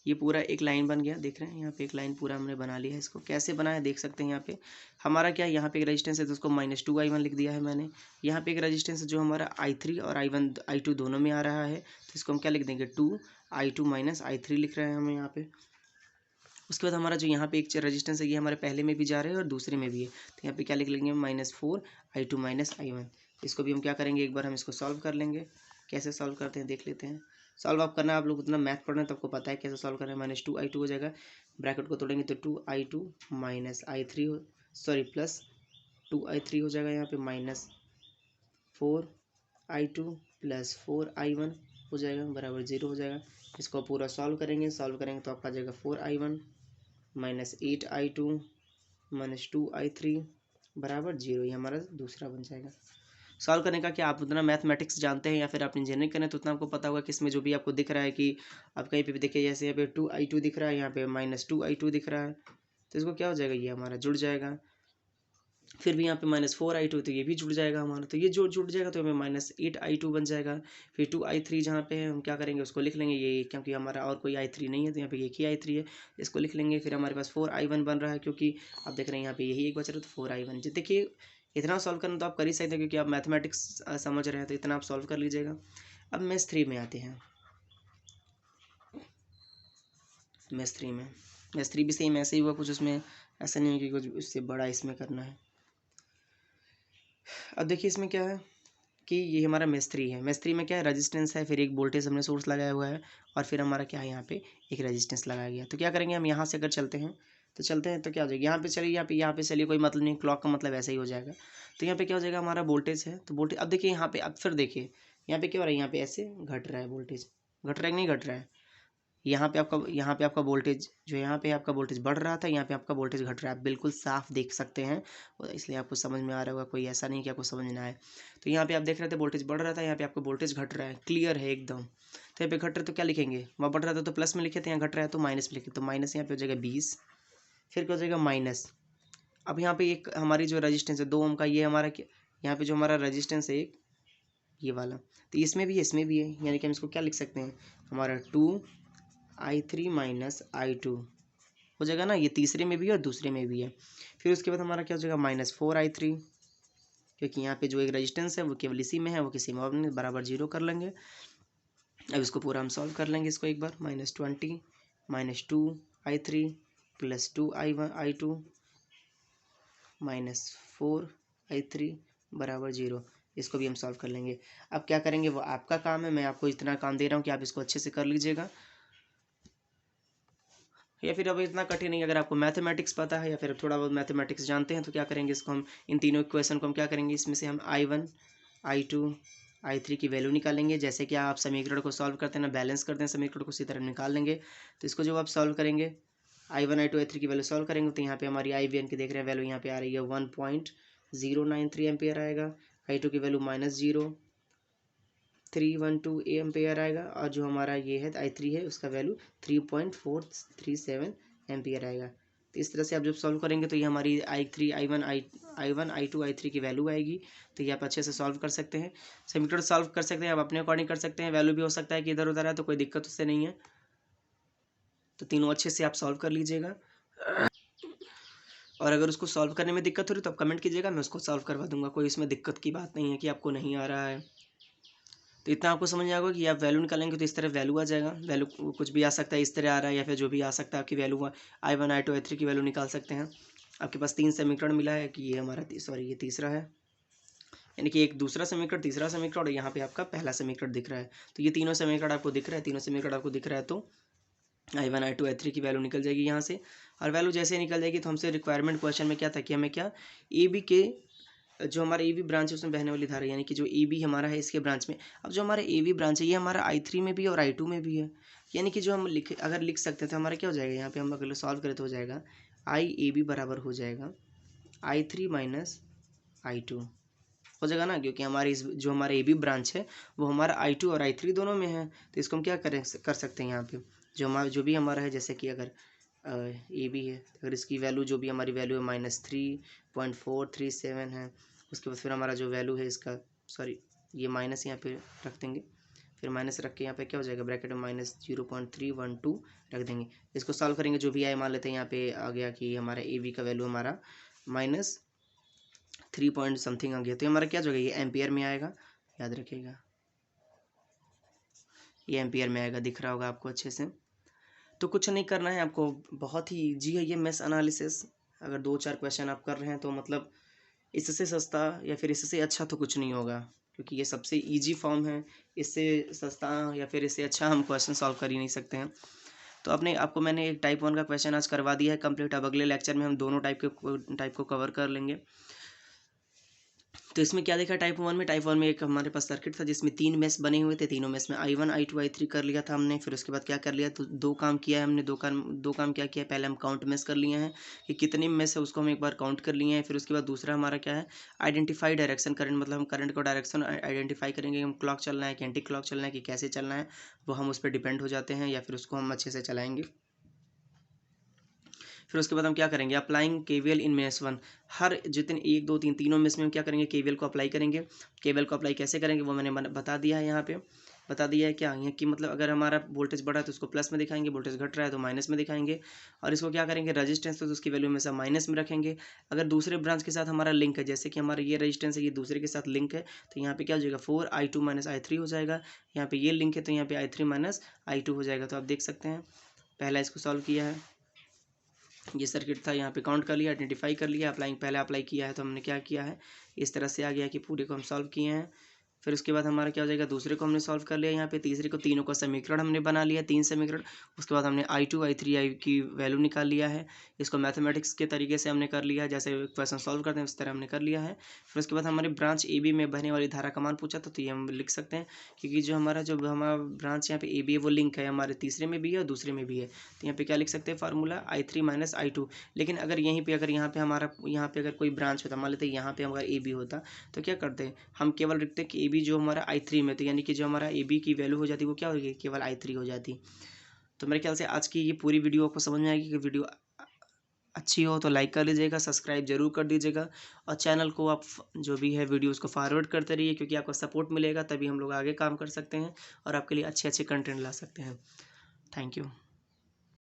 ये पूरा एक लाइन बन गया, देख रहे हैं यहाँ पे एक लाइन पूरा हमने बना लिया है। इसको कैसे बनाया देख सकते हैं, यहाँ पे हमारा क्या, यहाँ पे एक रेजिस्टेंस है तो उसको -2I1 लिख दिया है मैंने। यहाँ पे एक रेजिस्टेंस है जो हमारा I3 और I2 दोनों में आ रहा है, तो इसको हम क्या लिख देंगे 2I2 - I3 लिख रहे हैं हम यहाँ पे। उसके बाद हमारा जो यहाँ पे एक रेजिस्टेंस है ये हमारे पहले में भी जा रहे हैं और दूसरे में भी है, तो यहाँ पे क्या लिख लेंगे -4I2 - I1। इसको भी हम क्या करेंगे, एक बार हम इसको सॉल्व कर लेंगे। कैसे सॉल्व करते हैं देख लेते हैं। सॉल्व आप करना, आप लोग उतना मैथ पढ़ रहे हैं तो आपको पता है कैसे सॉल्व करना है। -2I2 हो जाएगा, ब्रैकेट को तोड़ेंगे तो 2I2 - I3 सॉरी +2I3 हो जाएगा, यहाँ पे -4I2 + 4I1 हो जाएगा बराबर 0 हो जाएगा। इसको पूरा सॉल्व करेंगे तो आपका आ जाएगा 4I1 -8I2 -2I3 बराबर 0। ये हमारा दूसरा बन जाएगा। सॉल्व करने का क्या, आप उतना मैथमेटिक्स जानते हैं या फिर आप इंजीनियरिंग करें तो उतना आपको पता होगा कि इसमें जो भी आपको दिख रहा है कि आप कहीं पे भी देखिए, जैसे यहाँ पे 2I2 दिख रहा है, यहाँ पे -2I2 दिख रहा है, तो इसको क्या हो जाएगा, ये हमारा जुड़ जाएगा। फिर भी यहाँ पे -4i2 तो ये भी जुड़ जाएगा हमारा, तो ये जो जुड़ जाएगा तो हमें -8i2 बन जाएगा। फिर 2i3 जहाँ पे है हम क्या करेंगे उसको लिख लेंगे, ये क्योंकि हमारा और कोई i3 नहीं है तो यहाँ पे एक ही i3 है, इसको लिख लेंगे। फिर हमारे पास 4i1 बन रहा है, क्योंकि आप देख रहे हैं यहाँ पे यही एक बच रहा है तो 4i1। जी देखिए इतना सॉल्व करना तो आप कर ही सकते हैं, क्योंकि आप मैथमेटिक्स समझ रहे हैं तो इतना आप सॉल्व कर लीजिएगा। अब मैथ 3 में आते हैं। मैथ 3 में, मैथ 3 भी सेम ऐसे ही हुआ कुछ, उसमें ऐसा नहीं है कि कुछ उससे बड़ा इसमें करना है। अब देखिए इसमें क्या है कि ये हमारा मैथ 3 है। मैथ 3 में क्या है, रेजिस्टेंस है, फिर एक वोल्टेज हमने सोर्स लगाया हुआ है, और फिर हमारा क्या है यहाँ पे एक रेजिस्टेंस लगाया गया। तो क्या करेंगे हम यहाँ से अगर चलते हैं तो क्या हो जाएगा, यहाँ पे चलिए, यहाँ पे चलिए, कोई मतलब नहीं, क्लॉक का मतलब ऐसा ही हो जाएगा। तो यहाँ पे क्या हो जाएगा, हमारा वोल्टेज है, तो वोल्टेज अब देखिए यहाँ पे, अब फिर देखिए यहाँ पे क्या हो रहा है, यहाँ पे ऐसे घट रहा है वोल्टेज, घट रहा है कि नहीं घट रहा है। यहाँ पे आपका वोल्टेज जो यहाँ पे आपका वोल्टेज बढ़ रहा था, यहाँ पे आपका वोल्टेज घट रहा है, आप बिल्कुल साफ देख सकते हैं, और इसलिए आपको समझ में आ रहा होगा, कोई ऐसा नहीं कि आपको समझ ना आए। तो यहाँ पे आप देख रहे थे वोल्टेज बढ़ रहा था, यहाँ पे आपका वोल्टेज घट रहा है, क्लियर है एकदम। तो यहाँ पे घट रहा है तो क्या लिखेंगे, वहाँ बढ़ रहा था तो प्लस में लिखे थे, यहाँ घट रहा है तो माइनस में लिखे, तो माइनस यहाँ पे हो जाएगा 20, फिर क्या हो जाएगा माइनस। अब यहाँ पे एक हमारी जो रजिस्टेंस है 2 ओम का, ये हमारा यहाँ पे जो हमारा रजिस्टेंस है एक ये वाला, तो इसमें भी है, इसमें भी है, यानी कि हम इसको क्या लिख सकते हैं, हमारा 2i3 माइनस i2 हो जाएगा ना, ये तीसरे में भी है और दूसरे में भी है। फिर उसके बाद हमारा क्या हो जाएगा -4i3, क्योंकि यहाँ पे जो एक रेजिस्टेंस है वो केवल इसी में है, वो किसी में और नहीं, बराबर 0 कर लेंगे। अब इसको पूरा हम सॉल्व कर लेंगे इसको एक बार, -20 -2i3 + 2i2 -4i3 = 0। इसको भी हम सॉल्व कर लेंगे। अब क्या करेंगे वो आपका काम है, मैं आपको इतना काम दे रहा हूँ कि आप इसको अच्छे से कर लीजिएगा, या फिर अब इतना कठिन नहीं, अगर आपको मैथमेटिक्स पता है या फिर थोड़ा बहुत मैथमेटिक्स जानते हैं तो क्या करेंगे, इसको हम इन तीनों इक्वेशन को हम क्या करेंगे, इसमें से हम i1 i2 i3 की वैल्यू निकालेंगे। जैसे कि आप समीकरण को सॉल्व करते हैं ना, बैलेंस करते हैं समीकरण को, उसी तरह निकाल लेंगे। तो इसको जब आप सॉल्व करेंगे i1 i2 i3 की वैल्यू सॉल्व करेंगे, तो यहाँ पे हमारी i1 की देख रहे हैं वैल्यू यहाँ पे आ रही है 1.093 एम्पियर आएगा, i2 की वैल्यू -0.312 एम्पियर आएगा, और जो हमारा ये है i3 है उसका वैल्यू 3.437 एम्पियर आएगा। तो इस तरह से आप जब सॉल्व करेंगे तो ये हमारी i1 i2 i3 की वैल्यू आएगी। तो ये आप अच्छे से सॉल्व कर सकते हैं, समीकरण सॉल्व कर सकते हैं, आप अपने अकॉर्डिंग कर सकते हैं, वैल्यू भी हो सकता है कि इधर उधर है, तो कोई दिक्कत उससे नहीं है। तो तीनों अच्छे से आप सॉल्व कर लीजिएगा, और अगर उसको सॉल्व करने में दिक्कत हो रही तो आप कमेंट कीजिएगा, मैं उसको सॉल्व करवा दूंगा, कोई इसमें दिक्कत की बात नहीं है कि आपको नहीं आ रहा है। तो इतना आपको समझ में आएगा कि आप वैल्यू निकालेंगे तो इस तरह वैल्यू आ जाएगा, वैल्यू कुछ भी आ सकता है, इस तरह आ रहा है, या फिर जो भी आ सकता है आपकी वैल्यू i1 i2 i3 की वैल्यू निकाल सकते हैं। आपके पास 3 समीकरण मिला है कि ये हमारा सॉरी ये तीसरा है, यानी कि एक दूसरा समीकरण, तीसरा समीकरण, और यहाँ पे आपका पहला समीकरण दिख रहा है। तो ये तीनों समीकरण आपको दिख रहा है, तीनों समीकरण आपको दिख रहा है, तो i1 i2 i3 की वैल्यू निकल जाएगी यहाँ से। और वैल्यू जैसे निकल जाएगी तो हमसे रिक्वायरमेंट क्वेश्चन में क्या था कि हमें क्या ए बी के जो हमारा ए बी ब्रांच है उसमें बहने वाली धारा, यानी कि जो ए बी हमारा है इसके ब्रांच में, अब जो हमारा ए बी ब्रांच है ये हमारा i3 में भी और i2 में भी है, यानी कि जो हम अगर लिख सकते हैं तो हमारा क्या हो जाएगा, यहाँ पे हम अगर सॉल्व करें तो हो जाएगा i बराबर हो जाएगा i3 माइनस i2 हो जाएगा ना, क्योंकि हमारी जो हमारा ए बी ब्रांच है वो हमारा i2 और i3 दोनों में है। तो इसको हम क्या कर सकते हैं, यहाँ पे जो भी हमारा है, जैसे कि अगर ए बी है, अगर इसकी वैल्यू जो भी हमारी वैल्यू है -3.437 है, उसके बाद फिर हमारा जो वैल्यू है इसका, सॉरी ये माइनस यहाँ पे रख देंगे, फिर माइनस रख के यहाँ पे क्या हो जाएगा, ब्रैकेट में -0.312 रख देंगे। इसको सॉल्व करेंगे, जो भी आए मान लेते हैं, यहाँ पे आ गया कि हमारा ए बी का वैल्यू हमारा -3 पॉइंट समथिंग आ गया, तो हमारा क्या हो जाएगा, ये एम्पियर में आएगा, याद रखिएगा ये एम्पियर में आएगा, दिख रहा होगा आपको अच्छे से। तो कुछ नहीं करना है आपको, बहुत ही ईजी है ये मैथ्स एनालिसिस। अगर 2-4 क्वेश्चन आप कर रहे हैं तो मतलब इससे सस्ता या फिर इससे अच्छा तो कुछ नहीं होगा, क्योंकि ये सबसे इजी फॉर्म है, इससे सस्ता या फिर इससे अच्छा हम क्वेश्चन सॉल्व कर ही नहीं सकते हैं। तो आपको मैंने एक टाइप 1 का क्वेश्चन आज करवा दिया है कंप्लीट। अब अगले लेक्चर में हम दोनों टाइप को कवर कर लेंगे। तो इसमें क्या देखा, टाइप 1 में एक हमारे पास सर्किट था जिसमें 3 मेश बने हुए थे, तीनों मेश में i1 i2 i3 कर लिया था हमने। फिर उसके बाद क्या कर लिया, तो दो काम किया है हमने, दो काम क्या किया, पहले हम काउंट मेश कर लिए हैं कि कितने मेश है उसको हम एक बार काउंट कर लिए हैं। फिर उसके बाद दूसरा हमारा क्या है, आइडेंटिफाई डायरेक्शन करंट, मतलब हम करंट को डायरेक्शन आइडेंटिफाई करेंगे, हम क्लॉक चलना है कि एंटी क्लॉक चलना है कि कैसे चलना है, वो हम उस पर डिपेंड हो जाते हैं, या फिर उसको हम अच्छे से चलाएँगे। फिर उसके बाद हम क्या करेंगे, अप्लाइंग केवीएल इन मेष 1, हर जितने 1 2 3 तीनों मेष में हम क्या करेंगे, केवीएल को अप्लाई करेंगे। केवीएल को अप्लाई कैसे करेंगे वो मैंने बता दिया है, यहाँ पे बता दिया है क्या, यहाँ कि मतलब अगर हमारा वोल्टेज बढ़ा है तो उसको प्लस में दिखाएंगे, वोल्टेज घट रहा है तो माइनस में दिखाएंगे, और इसको क्या करेंगे, रजिस्टेंस तो उसकी वैल्यू हमेशा माइनस में रखेंगे। अगर दूसरे ब्रांच के साथ हमारा लिंक है, जैसे कि हमारा ये रजिस्टेंस है, ये दूसरे के साथ लिंक है, तो यहाँ पे क्या हो जाएगा, 4i2 - i3 हो जाएगा। यहाँ पे ये लिंक है तो यहाँ पे i3 - i2 हो जाएगा। तो आप देख सकते हैं, पहला इसको सॉल्व किया है, ये सर्किट था, यहाँ पे काउंट कर लिया, आइडेंटिफाई कर लिया, अप्लाई पहले अप्लाई किया है तो हमने क्या किया है, इस तरह से आ गया कि पूरे को हम सॉल्व किए हैं। फिर उसके बाद हमारा क्या हो जाएगा, दूसरे को हमने सॉल्व कर लिया, यहाँ पे तीसरे को, तीनों का समीकरण हमने बना लिया, 3 समीकरण। उसके बाद हमने i2 i3 i की वैल्यू निकाल लिया है, इसको मैथमेटिक्स के तरीके से हमने कर लिया, जैसे क्वेश्चन सॉल्व करते हैं उस तरह हमने कर लिया है। फिर उसके बाद हमारे ब्रांच ए बी में बहने वाली धारा का मान पूछा था, तो ये हम लिख सकते हैं, क्योंकि जो हमारा ब्रांच यहाँ पे ए बी है वो लिंक है, हमारे तीसरे में भी है और दूसरे में भी है, तो यहाँ पे क्या लिख सकते हैं, फार्मूला i3 - i2। लेकिन अगर यहीं पे, अगर यहाँ पे अगर कोई ब्रांच होता, मान लेते हैं यहाँ पे अगर ए बी होता, तो क्या करते हैं, हम केवल लिखते हैं कि ए बी जो हमारा i3 में, तो यानी कि जो हमारा ए बी की वैल्यू हो जाती है वो क्या होगी, केवल i3 हो जाती। तो मेरे ख्याल से आज की ये पूरी वीडियो आपको समझ में आएगी, कि वीडियो अच्छी हो तो लाइक कर लीजिएगा, सब्सक्राइब जरूर कर दीजिएगा, और चैनल को आप जो भी है वीडियोस को फॉरवर्ड करते रहिए, क्योंकि आपका सपोर्ट मिलेगा तभी हम लोग आगे काम कर सकते हैं और आपके लिए अच्छे अच्छे कंटेंट ला सकते हैं। Thank you.